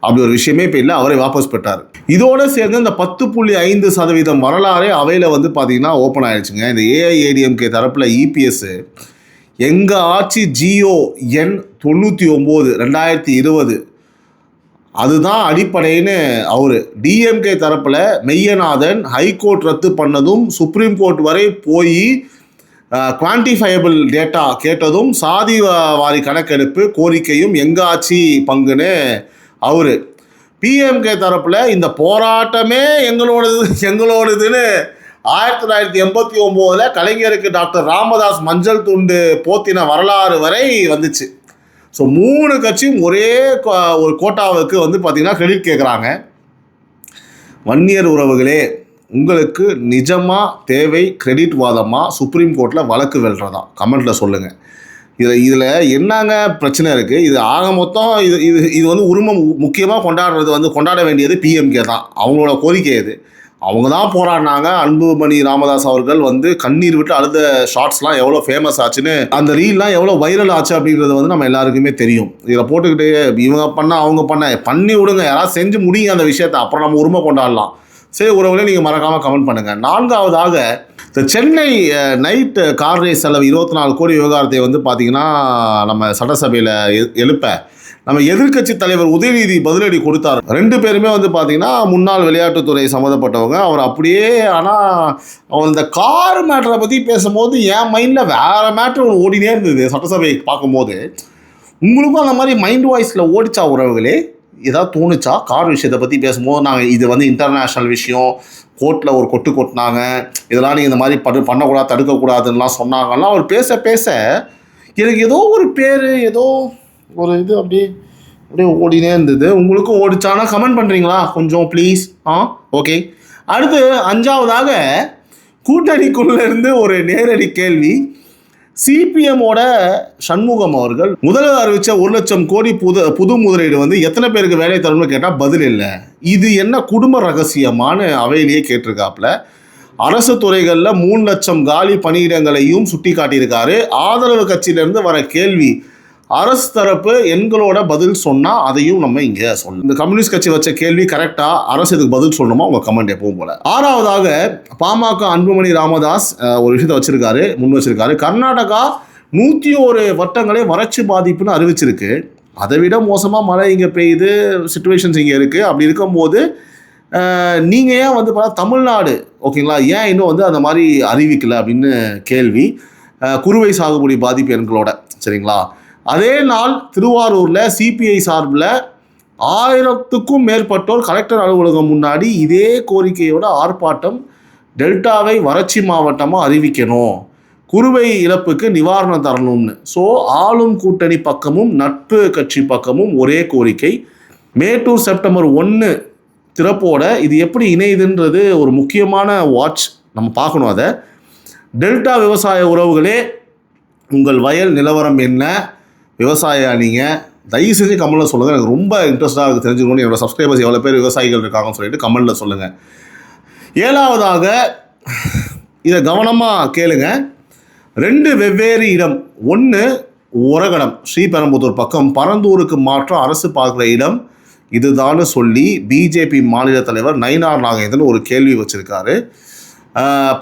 அப்படி ஒரு விஷயமே இப்போ இல்லை, அவரே வாபஸ் பெற்றார். இதோடு சேர்ந்து இந்த 10.5% வரலாறே அவையில் வந்து பார்த்திங்கன்னா ஓப்பன் ஆகிடுச்சுங்க. இந்த ஏஐஏடிஎம்கே தரப்பில் EPS எங்கள் ஆட்சி GO எண் 99 2020 அதுதான் அடிப்படைன்னு அவர். டிஎம்கே தரப்பில் மெய்யநாதன் ஹைகோர்ட் ரத்து பண்ணதும் சுப்ரீம் கோர்ட் வரை போய் குவான்டிஃபையபிள் டேட்டா கேட்டதும் சாதி வாரி கணக்கெடுப்பு கோரிக்கையும் எங்கள் ஆட்சி பங்குன்னு அவர். பிஎம்கே தரப்பில் இந்த போராட்டமே எங்களோடதுன்னு 1989 கலைஞருக்கு டாக்டர் ராமதாஸ் மஞ்சள் துண்டு போத்தின வரலாறு வரை வந்துச்சு. ஸோ 3 கட்சியும் ஒரே ஒரு கோட்டாவுக்கு வந்து பார்த்தீங்கன்னா கிரெடிட் கேட்குறாங்க. வன்னியர் உறவுகளே, உங்களுக்கு நிஜமாக தேவை கிரெடிட் வாதமாக சுப்ரீம் கோர்ட்டில் வழக்கு வெல்றதா? கமெண்ட்டில் சொல்லுங்கள். இதில் என்னங்க பிரச்சனை இருக்குது? இது ஆக மொத்தம் இது வந்து உரிமம் முக்கியமாக கொண்டாட வேண்டியது பிஎம்கே தான். அவங்களோட கோரிக்கை இது. அவங்க தான் போராடினாங்க. அன்புமணி ராமதாஸ் அவர்கள் வந்து கண்ணீர் விட்டு அழுத ஷார்ட்ஸ்லாம் எவ்வளோ ஃபேமஸ் ஆச்சுன்னு, அந்த ரீல்லாம் எவ்வளோ வைரல் ஆச்சு அப்படின்றது வந்து நம்ம எல்லாருக்குமே தெரியும். இதில் போட்டுக்கிட்டு இவங்க அவங்க பண்ணி விடுங்க, யாராவது செஞ்சு முடியுங்க அந்த விஷயத்தை, அப்புறம் நம்ம உரிமை கொண்டாடலாம். சரி உறவுகளே, நீங்கள் மறக்காமல் கமெண்ட் பண்ணுங்கள். 4வதாக இந்த சென்னை நைட் கார் ரேஸ் செலவு 24 கோடி விவகாரத்தை வந்து பார்த்திங்கன்னா நம்ம சட்டசபையில் எழுப்ப நம்ம எதிர்க்கட்சி தலைவர் உதயநிதி பதிலடி கொடுத்தார். 2 பேருமே வந்து பார்த்தீங்கன்னா முன்னாள் விளையாட்டுத்துறை சம்மந்தப்பட்டவங்க. அவர் அப்படியே, ஆனால் அவர் இந்த கார் மேட்டரை பற்றி பேசும்போது என் மைண்டில் வேறு மேட்ரு ஓடினே இருந்தது. சட்டசபை பார்க்கும்போது உங்களுக்கும் அந்த மாதிரி மைண்ட் வாய்ஸில் ஓடிச்சா உறவுகளே? ஏதாவது தோணுச்சா? கார் விஷயத்தை பற்றி பேசும்போது நாங்கள் இது வந்து இன்டர்நேஷ்னல் விஷயம், கோர்ட்டில் ஒரு கொட்டினாங்க, இதெல்லாம் நீங்கள் இந்த மாதிரி பண்ணக்கூடாது, தடுக்கக்கூடாதுன்னெலாம் சொன்னாங்கலாம். அவர் பேச எனக்கு ஏதோ ஒரு பேர், ஏதோ ஒரு இது அப்படியே ஓடினே இருந்தது. உங்களுக்கும் ஓடிச்சானா கமெண்ட் பண்ணுறீங்களா கொஞ்சம் ப்ளீஸ்? ஓகே. அடுத்து 5வதாக கூட்டணிக்குள்ளேருந்து ஒரு நேரடி கேள்வி. சிபிஎம்மோட சண்முகம் அவர்கள் முதல்ல அறிவித்த 1 லட்சம் கோடி புது முதலீடு வந்து எத்தனை பேருக்கு வேலை தரும்னு கேட்டால் பதில் இல்லை. இது என்ன குடும்ப ரகசியமானு அவையிலேயே கேட்டிருக்காப்புல. அரசு துறைகளில் 3 லட்சம் காலி பணியிடங்களையும் சுட்டி காட்டியிருக்காரு. ஆதரவு கட்சியிலேருந்து வர கேள்வி, அரசு தரப்பு எண்களோட பதில் சொன்னால் அதையும் நம்ம இங்கே சொல்லணும். இந்த கம்யூனிஸ்ட் கட்சி வச்ச கேள்வி கரெக்டாக அரசு இதுக்கு பதில் சொல்லணுமா? உங்கள் கமெண்ட் எப்பவும் போல. 6வதாக பாமக அன்புமணி ராமதாஸ் ஒரு விஷயத்தை முன் வச்சிருக்காரு. கர்நாடகா 101 வட்டங்களே வறட்சி பாதிப்புன்னு அறிவிச்சிருக்கு. அதை விட மோசமாக மழை இங்கே பெய்யுது, சிச்சுவேஷன்ஸ் இங்கே இருக்குது. அப்படி இருக்கும்போது நீங்கள் ஏன் வந்து தமிழ்நாடு ஓகேங்களா, ஏன் இன்னும் வந்து அந்த மாதிரி அறிவிக்கலை அப்படின்னு கேள்வி. குறுவை சாகுபடி பாதிப்பு எண்களோட, சரிங்களா? அதே நாள் திருவாரூரில் சிபிஐ சார்பில் 1000க்கும் மேற்பட்டோர் கலெக்டர் அலுவலகம் முன்னாடி இதே கோரிக்கையோட ஆர்ப்பாட்டம். டெல்டாவை வறட்சி மாவட்டமாக அறிவிக்கணும், குறுவை இழப்புக்கு நிவாரணம் தரணும்னு. ஸோ ஆளும் கூட்டணி பக்கமும் நட்பு கட்சி பக்கமும் ஒரே கோரிக்கை. மேட்டூர் செப்டம்பர் 1 திறப்போட இது எப்படி இணையுதுன்றது ஒரு முக்கியமான வாட்ச், நம்ம பார்க்கணும். அதை டெல்டா விவசாய உறவுகளே, உங்கள் வயல் நிலவரம் என்ன? விவசாய நீங்கள் தயவு செஞ்சு கமெண்ட்டில் சொல்லுங்கள். எனக்கு ரொம்ப இன்ட்ரெஸ்ட்டாக இருக்குது தெரிஞ்சுக்கணும்னு. என்னோடய சப்ஸ்கிரைபர்ஸ் எவ்வளோ பேர் விவசாயிகள் இருக்காங்கன்னு சொல்லிட்டு கமெண்ட்டில் சொல்லுங்கள். 7வதாக இதை கவனமாக கேளுங்க. 2 வெவ்வேறு இடம். 1 உரகடம் ஸ்ரீபெரும்புதூர் பக்கம், பரந்தூருக்கு மாற்றம் அரசு பார்க்குற இடம் இதுதான்னு சொல்லி பிஜேபி மாநில தலைவர் நயினார் நாகேந்திரன் ஒரு கேள்வி வச்சுருக்காரு.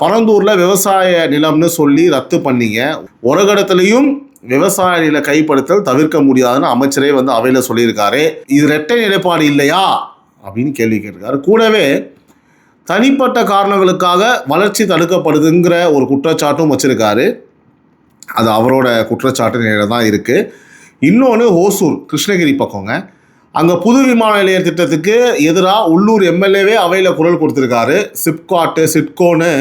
பரந்தூரில் விவசாய நிலம்னு சொல்லி ரத்து பண்ணிங்க, உரகடத்துலையும் விவசாய நில கைப்படுத்தல் தவிர்க்க முடியாதுன்னு அமைச்சரே வந்து அவையில் சொல்லியிருக்காரு. இது இரட்டை நிலைப்பாடு இல்லையா அப்படின்னு கேள்வி கேட்டிருக்காரு. கூடவே தனிப்பட்ட காரணங்களுக்காக வளர்ச்சி தடுக்கப்படுதுங்கிற ஒரு குற்றச்சாட்டும் வச்சுருக்காரு. அது அவரோட குற்றச்சாட்டு நிலையில் தான் இருக்குது. இன்னொன்று ஹோசூர் கிருஷ்ணகிரி பக்கங்க, அங்கே புது விமான நிலைய திட்டத்துக்கு எதிராக உள்ளூர் எம்எல்ஏவே அவையில் குரல் கொடுத்துருக்காரு. சிப்காட்டு சிட்கோன்னு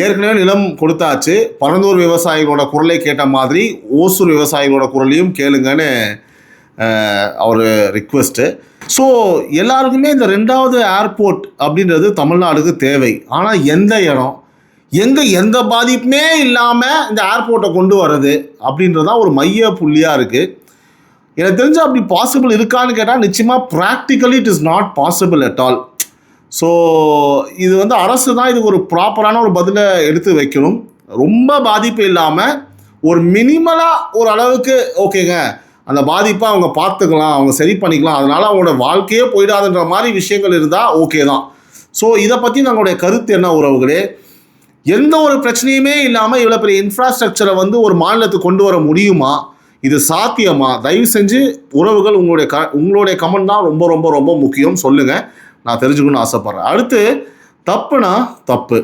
ஏற்கனவே நிலம் கொடுத்தாச்சு. பரந்தூர் விவசாயிகளோட குரலை கேட்ட மாதிரி ஓசூர் விவசாயிகளோட குரலையும் கேளுங்கன்னு அவர் ரிக்வெஸ்ட்டு. ஸோ எல்லாருக்குமே இந்த 2வது ஏர்போர்ட் அப்படின்றது தமிழ்நாடுக்கு தேவை. ஆனால் எந்த இடம், எந்த பாதிப்புமே இல்லாமல் இந்த ஏர்போர்ட்டை கொண்டு வர்றது அப்படின்றதான் ஒரு மைய புள்ளியாக இருக்குது. எனக்கு தெரிஞ்சு அப்படி பாசிபிள் இருக்கான்னு கேட்டால் நிச்சயமாக practically it is not possible at all. So இது வந்து அரசு தான் இதுக்கு ஒரு ப்ராப்பரான ஒரு பதிலை எடுத்து வைக்கணும். ரொம்ப பாதிப்பு இல்லாமல் ஒரு மினிமலாக ஒரு அளவுக்கு ஓகேங்க, அந்த பாதிப்பை அவங்க பார்த்துக்கலாம், அவங்க சரி பண்ணிக்கலாம், அதனால் அவங்களோட வாழ்க்கையே போயிடாதுன்ற மாதிரி விஷயங்கள் இருந்தால் ஓகே தான். ஸோ இதை பற்றி நம்மளுடைய கருத்து என்ன உறவுகளே? எந்த ஒரு பிரச்சனையுமே இல்லாமல் இவ்வளோ பெரிய இன்ஃப்ராஸ்ட்ரக்சரை வந்து ஒரு மாநிலத்துக்கு கொண்டு வர முடியுமா? இது சாத்தியமா? தயவு செஞ்சு உறவுகள் உங்களுடைய கமெண்ட் தான் ரொம்ப ரொம்ப ரொம்ப முக்கியம். சொல்லுங்கள், நான் தெரிஞ்சுக்கணும்னு ஆசைப்பட்றேன். அடுத்து தப்புனா தப்பு,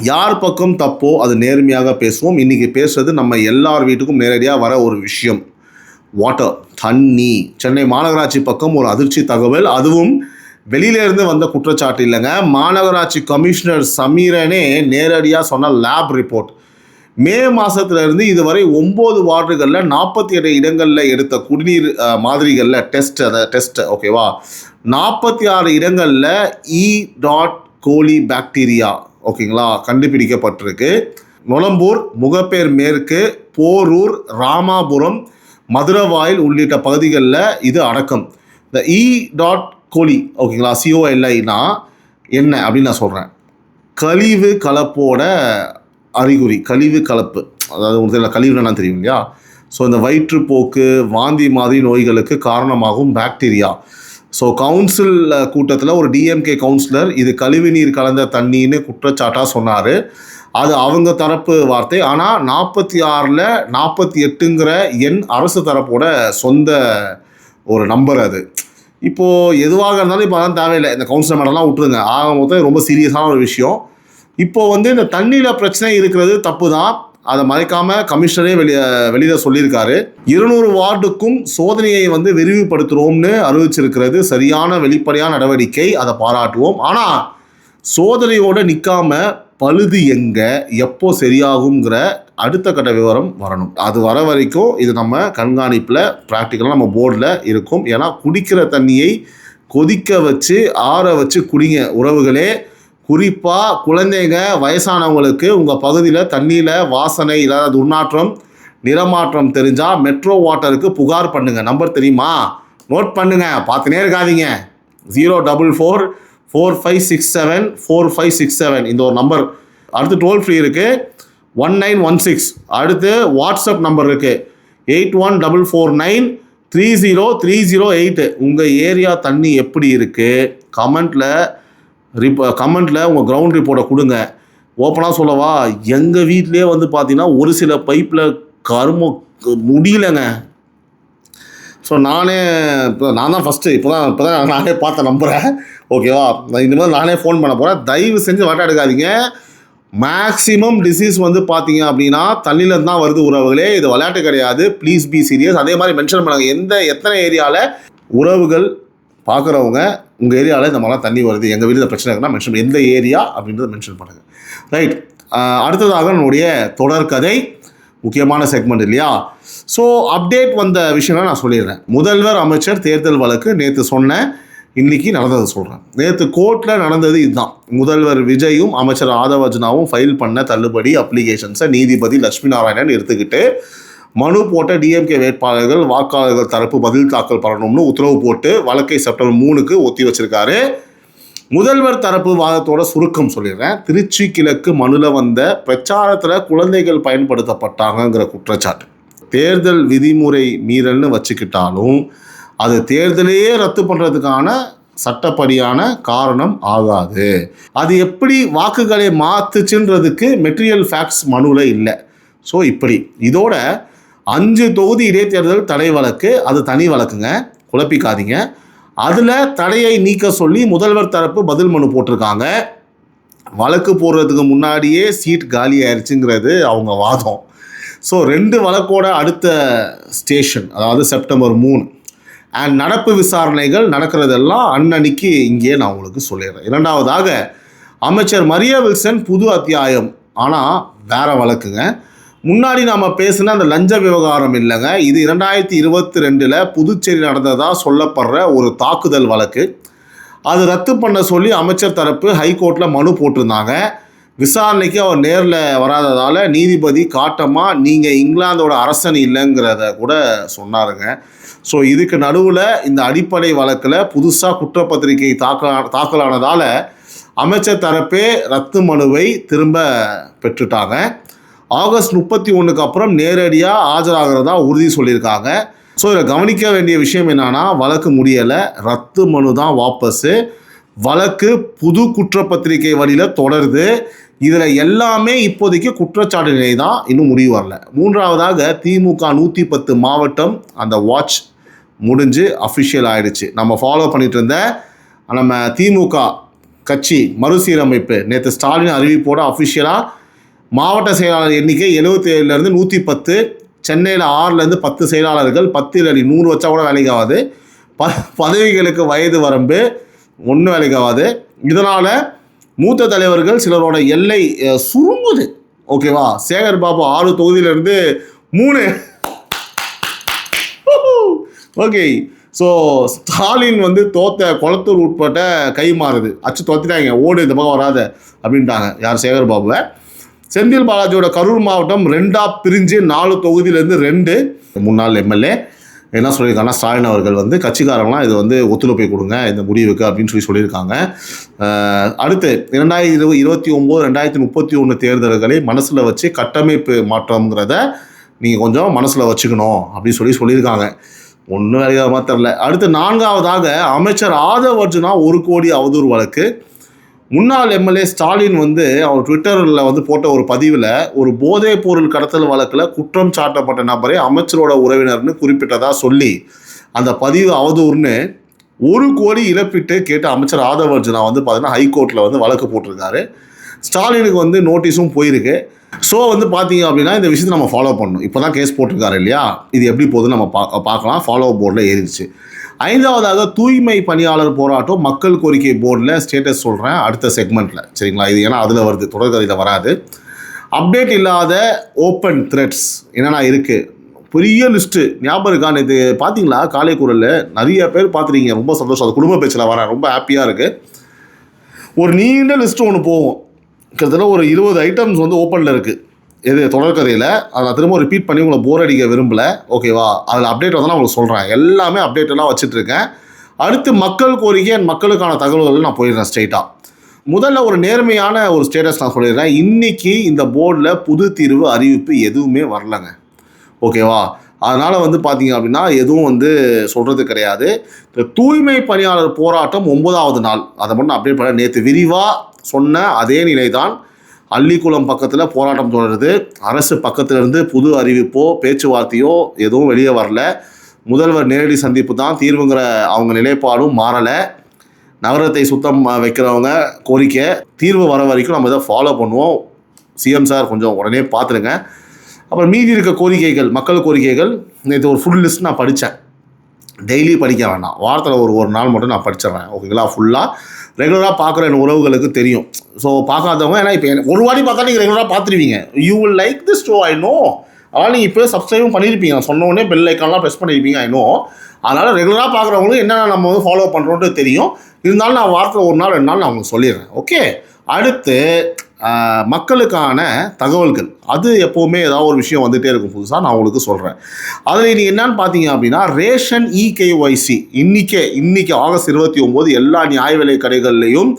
யார் பக்கம் தப்போ அது நேர்மையாக பேசுவோம். இன்றைக்கி பேசுறது நம்ம எல்லார் வீட்டுக்கும் நேரடியாக வர ஒரு விஷயம், வாட்டர், தண்ணி. சென்னை மாநகராட்சி பக்கம் ஒரு அதிர்ச்சி தகவல், அதுவும் வெளியில இருந்து வந்த குற்றச்சாட்டு இல்லைங்க. மாநகராட்சி கமிஷனர் சமீரனே நேரடியாக சொன்ன லேப் ரிப்போர்ட். மே மாதத்துல இருந்து இதுவரை 9 வார்டுகளில் 48 இடங்களில் எடுத்த குடிநீர் மாதிரிகளில் டெஸ்ட் ஓகேவா, 46 இடங்களில் கோலி பாக்டீரியா ஓகேங்களா கண்டுபிடிக்கப்பட்டிருக்கு. நொளம்பூர், முகப்பேர் மேற்கு, போரூர், ராமாபுரம், மதுரவாயில் உள்ளிட்ட பகுதிகளில் இது அடக்கம். இந்த கோலி ஓகேங்களா COLIனா என்ன அப்படின்னு நான் சொல்கிறேன். கழிவு கலப்போட அறிகுறி. கழிவு கலப்பு, அதாவது உங்களுக்கு கழிவுனா தெரியும் இல்லையா? ஸோ இந்த வயிற்றுப்போக்கு, வாந்தி மாதிரி நோய்களுக்கு காரணமாகும் பாக்டீரியா. ஸோ கவுன்சில் கூட்டத்தில் ஒரு DMK கவுன்சிலர் இது கழிவு நீர் கலந்த தண்ணின்னு குற்றச்சாட்டாக சொன்னார். அது அவங்க தரப்பு வார்த்தை. ஆனால் 46ல் 48ங்கிற எண் அரசு தரப்போட சொந்த ஒரு நம்பர் அது. இப்போது எதுவாக இருந்தாலும் இப்போ அதான் தேவையில்லை, இந்த கவுன்சிலர் மேடம்லாம் விட்டுருங்க. ஆக மொத்தம் ரொம்ப சீரியஸான ஒரு விஷயம். இப்போது இந்த தண்ணியில் பிரச்சனை இருக்கிறது தப்பு தான், அதை மறைக்காமல் கமிஷனரே வெளியில் சொல்லியிருக்காரு. 200 வார்டுக்கும் சோதனையை விரிவுபடுத்துகிறோம்னு அறிவிச்சிருக்கிறது சரியான வெளிப்படையான நடவடிக்கை, அதை பாராட்டுவோம். ஆனால் சோதனையோடு நிற்காம பழுது எங்கே எப்போ சரியாகுங்கிற அடுத்த கட்ட விவரம் வரணும். அது வர வரைக்கும் இது நம்ம கண்காணிப்பில் ப்ராக்டிக்கலாக நம்ம போர்டில் இருக்கும். ஏன்னா குடிக்கிற தண்ணியை கொதிக்க வச்சு ஆற வச்சு குடிங்க உறவுகளே. குறிப்பாக குழந்தைங்க, வயசானவங்களுக்கு உங்கள் பகுதியில் தண்ணியில் வாசனை இல்லாத துர்நாற்றம், நிறமாற்றம் தெரிஞ்சால் மெட்ரோ வாட்டருக்கு புகார் பண்ணுங்கள். நம்பர் தெரியுமா? நோட் பண்ணுங்கள், பார்த்துனே இருக்காதீங்க. 04445674567 இந்த ஒரு நம்பர். அடுத்து டோல் ஃப்ரீ இருக்குது 1916. அடுத்து வாட்ஸ்அப் நம்பர் இருக்குது 8144930308. உங்கள் ஏரியா தண்ணி எப்படி இருக்குது கமெண்ட்டில் உங்கள் கிரவுண்ட் ரிப்போர்ட்டை கொடுங்க. ஓப்பனாக சொல்லவா, எங்கள் வீட்டிலே பார்த்தீங்கன்னா ஒரு சில பைப்பில் கரும முடியலைங்க. ஸோ நான் தான் ஃபஸ்ட்டு இப்போ தான் நானே பார்த்த நம்புகிறேன் ஓகேவா. இனிமேல் நானே ஃபோன் பண்ண போகிறேன். தயவு செஞ்சு வட்ட எடுக்காதீங்க. மேக்ஸிமம் டிசீஸ் பார்த்தீங்க அப்படின்னா தண்ணியில் தான் வருது உறவுகளே. இது விளையாட்டு கிடையாது. Please be serious. அதே மாதிரி மென்ஷன் பண்ணுங்க, எத்தனை ஏரியாவில் உறவுகள் பார்க்குறவங்க உங்கள் ஏரியாவில் இந்த மாதிரிலாம் தண்ணி வருது, எங்கள் வீட்டில் பிரச்சனை இருக்குன்னா மென்ஷன், எந்த ஏரியா அப்படின்றத மென்ஷன் பண்ணுங்கள். ரைட். அடுத்ததாக நம்முடைய தொடர்கதை முக்கியமான செக்மெண்ட் இல்லையா? ஸோ அப்டேட் வந்த விஷயம்லாம் நான் சொல்லிடுறேன். முதல்வர் அமைச்சர் தேர்தல் வழக்கு நேற்று சொன்னேன், இன்றைக்கி நடந்தது சொல்கிறேன். நேற்று கோர்ட்டில் நடந்தது இதுதான். முதல்வர் விஜயும் அமைச்சர் ஆதவர்ஜனாவும் ஃபைல் பண்ண தள்ளுபடி அப்ளிகேஷன்ஸை நீதிபதி லட்சுமி நாராயணன் எடுத்துக்கிட்டு மனு போட்ட DMK வேட்பாளர்கள் வாக்காளர்கள் தரப்பு பதில் தாக்கல் பண்ணணும்னு உத்தரவு போட்டு வழக்கை செப்டம்பர் 3க்கு ஒத்தி வச்சிருக்காரு. முதல்வர் தரப்பு வாதத்தோட சுருக்கம் சொல்லிடுறேன். திருச்சி கிழக்கு மனுவில் வந்த பிரச்சாரத்தில் குழந்தைகள் பயன்படுத்தப்பட்டாங்கங்கிற குற்றச்சாட்டு தேர்தல் விதிமுறை மீறல்னு வச்சுக்கிட்டாலும் அது தேர்தலையே ரத்து பண்ணுறதுக்கான சட்டப்படியான காரணம் ஆகாது. அது எப்படி வாக்குகளை மாற்றுச்சுன்றதுக்கு மெட்டீரியல் ஃபேக்ட்ஸ் மனுவில் இல்லை. ஸோ இப்படி இதோட 5 தொகுதி இடைத்தேர்தல் தடை வழக்கு, அது தனி வழக்குங்க, குழப்பிக்காதீங்க. அதில் தடையை நீக்க சொல்லி முதல்வர் தரப்பு பதில் மனு போட்டிருக்காங்க. வழக்கு போடுறதுக்கு முன்னாடியே சீட் காலி ஆயிடுச்சுங்கிறது அவங்க வாதம். ஸோ 2 வழக்கோட அடுத்த ஸ்டேஷன், அதாவது செப்டம்பர் 3 அண்ட் நடப்பு விசாரணைகள் நடக்கிறதெல்லாம் அன்னன்னைக்கு இங்கேயே நான் உங்களுக்கு சொல்லிடுறேன். இரண்டாவதாக அமைச்சர் மரியா வில்சன் புது அத்தியாயம், ஆனால் வேற வழக்குங்க. முன்னாடி நாம் பேசின அந்த லஞ்ச விவகாரம் இல்லைங்க, இது 2022 புதுச்சேரி நடந்ததாக சொல்லப்படுற ஒரு தாக்குதல் வழக்கு. அது ரத்து பண்ண சொல்லி அமைச்சர் தரப்பு ஹைகோர்ட்டில் மனு போட்டிருந்தாங்க. விசாரணைக்கு அவர் நேரில் வராததால் நீதிபதி காட்டமாக நீங்கள் இங்கிலாந்தோட அரசன் இல்லைங்கிறத கூட சொன்னாருங்க. ஸோ இதுக்கு நடுவில் இந்த அடிப்படை வழக்கில் புதுசாக குற்றப்பத்திரிகை தாக்கலானதால் அமைச்சர் தரப்பே ரத்து மனுவை திரும்ப பெற்றுட்டாங்க. ஆகஸ்ட் 31க்கு அப்புறம் நேரடியாக ஆஜராகிறதா உறுதி சொல்லியிருக்காங்க. ஸோ இதில் கவனிக்க வேண்டிய விஷயம் என்னன்னா, வழக்கு முடியலை, ரத்து மனு தான் வாபஸு. வழக்கு புது குற்றப்பத்திரிகை வழியில் தொடருது. இதில் எல்லாமே இப்போதைக்கு குற்றச்சாட்டு நிலை தான், இன்னும் முடிவு வரல. மூன்றாவதாக திமுக 110 மாவட்டம் அந்த வாட்ச் முடிஞ்சு அஃபிஷியல் ஆகிடுச்சு. நம்ம ஃபாலோ பண்ணிட்டு இருந்த நம்ம திமுக கட்சி மறுசீரமைப்பு நேற்று ஸ்டாலின் அறிவிப்போட அஃபிஷியலாக மாவட்ட செயலாளர் எண்ணிக்கை 77லேருந்து 110, சென்னையில் 6லேருந்து 10 செயலாளர்கள், 10 100 வச்சா கூட வேலைக்கு ஆகாது. பதவிகளுக்கு வயது வரம்பு ஒன்றும் வேலைக்கு ஆகாது. இதனால் மூத்த தலைவர்கள் சிலரோட எல்லை சுருங்குது. ஓகேவா? சேகர் பாபு 6 தொகுதியிலேருந்து 3. ஓகே. ஸோ ஸ்டாலின் வந்து தோத்த குளத்தூர் உட்பட்ட கை மாறுது, அச்சு தோத்திட்டாங்க, ஓடு இந்த பக்கம் வராத அப்படின்ட்டாங்க. யார்? சேகர் பாபுவை. செந்தில் பாலாஜியோட கரூர் மாவட்டம் 2ஆக பிரிஞ்சு 4 தொகுதியிலேருந்து 2. முன்னாள் எம்எல்ஏ என்ன சொல்லியிருக்காங்கன்னா, ஸ்டாலின் அவர்கள் வந்து கட்சிக்காரங்களாம் இது வந்து ஒத்துழைப்பை கொடுங்க இந்த முடிவுக்கு அப்படின்னு சொல்லியிருக்காங்க. அடுத்து 2029 2031 தேர்தல்களை மனசில் வச்சு கட்டமைப்பு மாற்றம்ங்கிறத நீங்கள் கொஞ்சம் மனசில் வச்சுக்கணும் அப்படின்னு சொல்லியிருக்காங்க. ஒன்றும் வேலையாக தெரில. அடுத்து 4ஆவதாக அமைச்சர் ஆதவ் அர்ஜுனா 1 கோடி அவதூறு வழக்கு. முன்னாள் எம்எல்ஏ ஸ்டாலின் வந்து அவர் ட்விட்டரில் வந்து போட்ட ஒரு பதிவில் ஒரு போதைப் பொருள் கடத்தல் வழக்கில் குற்றம் சாட்டப்பட்ட நபரை அமைச்சரோட உறவினர்னு குறிப்பிட்டதாக சொல்லி அந்த பதிவு அவதூறுன்னு 1 கோடி இழப்பீட்டு கேட்டு அமைச்சர் ஆதவ் அர்ஜுனா வந்து பார்த்தீங்கன்னா ஹைகோர்ட்டில் வந்து வழக்கு போட்டிருக்காரு. ஸ்டாலினுக்கு வந்து நோட்டீஸும் போயிருக்கு. ஸோ வந்து பார்த்தீங்க அப்படின்னா இந்த விஷயத்தை நம்ம ஃபாலோ பண்ணணும். இப்போ தான் கேஸ் போட்டிருக்காரு இல்லையா, இது எப்படி போகுதுன்னு நம்ம பார்க்கலாம். ஃபாலோ போர்டில் ஏறிடுச்சு. 5ஆவதாக தூய்மை பணியாளர் போராட்டம் மக்கள் கோரிக்கை போர்டில் ஸ்டேட்டஸ் சொல்கிறேன் அடுத்த செக்மெண்ட்டில், சரிங்களா? இது ஏன்னா அதில் வருது, தொடர்கதையில் வராது. அப்டேட் இல்லாத ஓப்பன் த்ரெட்ஸ் என்னென்னா இருக்குது, பெரிய லிஸ்ட்டு. ஞாபகம் இருக்கா? இது பார்த்தீங்களா? காலை குரலில் நிறைய பேர் பார்த்துருக்கீங்க, ரொம்ப சந்தோஷம். அது குடும்ப பேச்சில் வரேன், ரொம்ப ஹாப்பியாக இருக்குது. ஒரு நீண்ட லிஸ்ட்டு ஒன்று போகும், கிட்டத்தட்ட ஒரு 20 ஐட்டம்ஸ் வந்து ஓப்பனில் இருக்குது. இது தொடர்கதையில். அதை நான் திரும்ப ரிப்பீட் பண்ணி உங்களை போர் அடிக்க விரும்பலை, ஓகேவா? அதில் அப்டேட் வந்து நான் உங்களுக்கு சொல்கிறேன், எல்லாமே அப்டேட்டெல்லாம் வச்சுட்ருக்கேன். அடுத்து மக்கள் கோரிக்கை அண்ட் மக்களுக்கான தகவல்கள் நான் போயிடுறேன் ஸ்ட்ரெயிட்டாக. முதல்ல ஒரு நேர்மையான ஒரு ஸ்டேட்டஸ் நான் சொல்லிடுறேன். இன்றைக்கி இந்த போர்டில் புது தீர்வு அறிவிப்பு எதுவுமே வரலங்க, ஓகேவா? அதனால் வந்து பார்த்தீங்க அப்படின்னா எதுவும் வந்து சொல்கிறது கிடையாது. இந்த தூய்மை பணியாளர் போராட்டம் 9ஆவது நாள், அதை மட்டும் அப்டேட் பண்ண. நேற்று விரிவாக சொன்ன அதே நிலை தான். அள்ளிக்குளம் பக்கத்தில் போராட்டம் தொடருது. அரசு பக்கத்திலிருந்து புது அறிவிப்போ பேச்சுவார்த்தையோ எதுவும் வெளியே வரல. முதல்வர் நேரடி சந்திப்பு தான் தீர்வுங்கிற அவங்க நிலைப்பாடும் மாறலை. நகரத்தை சுத்தம் வைக்கிறவங்க கோரிக்கை தீர்வு வர வரைக்கும் நம்ம இதை ஃபாலோ பண்ணுவோம். சிஎம் சார் கொஞ்சம் உடனே பார்த்துருங்க. அப்புறம் மீதி இருக்க கோரிக்கைகள், மக்கள் கோரிக்கைகள், நேற்று ஒரு ஃபுல் லிஸ்ட் நான் படித்தேன். டெய்லி படிக்க வேண்டாம், வாரத்தில் ஒரு நாள் மட்டும் நான் படிச்சிடுறேன், ஓகேங்களா? ஃபுல்லாக ரெகுலராக பார்க்குற என் உறவுகளுக்கு தெரியும். ஸோ பார்க்காதவங்க, ஏன்னா இப்போ ஒரு வாட்டி பார்த்தா நீங்கள் ரெகுலராக பார்த்துருவீங்க. You will like this show, I know. அதனால் நீங்கள் இப்போ சப்ஸ்கிரைபும் பண்ணியிருப்பீங்க, நான் சொன்ன உடனே பெல் ஐக்கான்லாம் ப்ரெஸ் பண்ணியிருப்பீங்க, ஐ நோ. அதனால் ரெகுலராக பார்க்குறவங்களுக்கு என்னென்ன நம்ம வந்து ஃபாலோ பண்ணுறோன்ட்டு தெரியும். இருந்தாலும் நான் வாரத்தில் 1 நாள் 2 நாள் நான் உங்களுக்கு சொல்லிடுறேன், ஓகே? அடுத்து மக்களுக்கான தகவல்கள், அது எப்போவுமே ஏதாவது ஒரு விஷயம் வந்துகிட்டே இருக்கும் புதுசாக, நான் உங்களுக்கு சொல்கிறேன். அதில் நீங்கள் என்னன்னு பார்த்தீங்க அப்படின்னா, ரேஷன் இகேஒய்சி இன்றைக்கி ஆகஸ்ட் 29 எல்லா நியாய விலை கடைகள்லையும்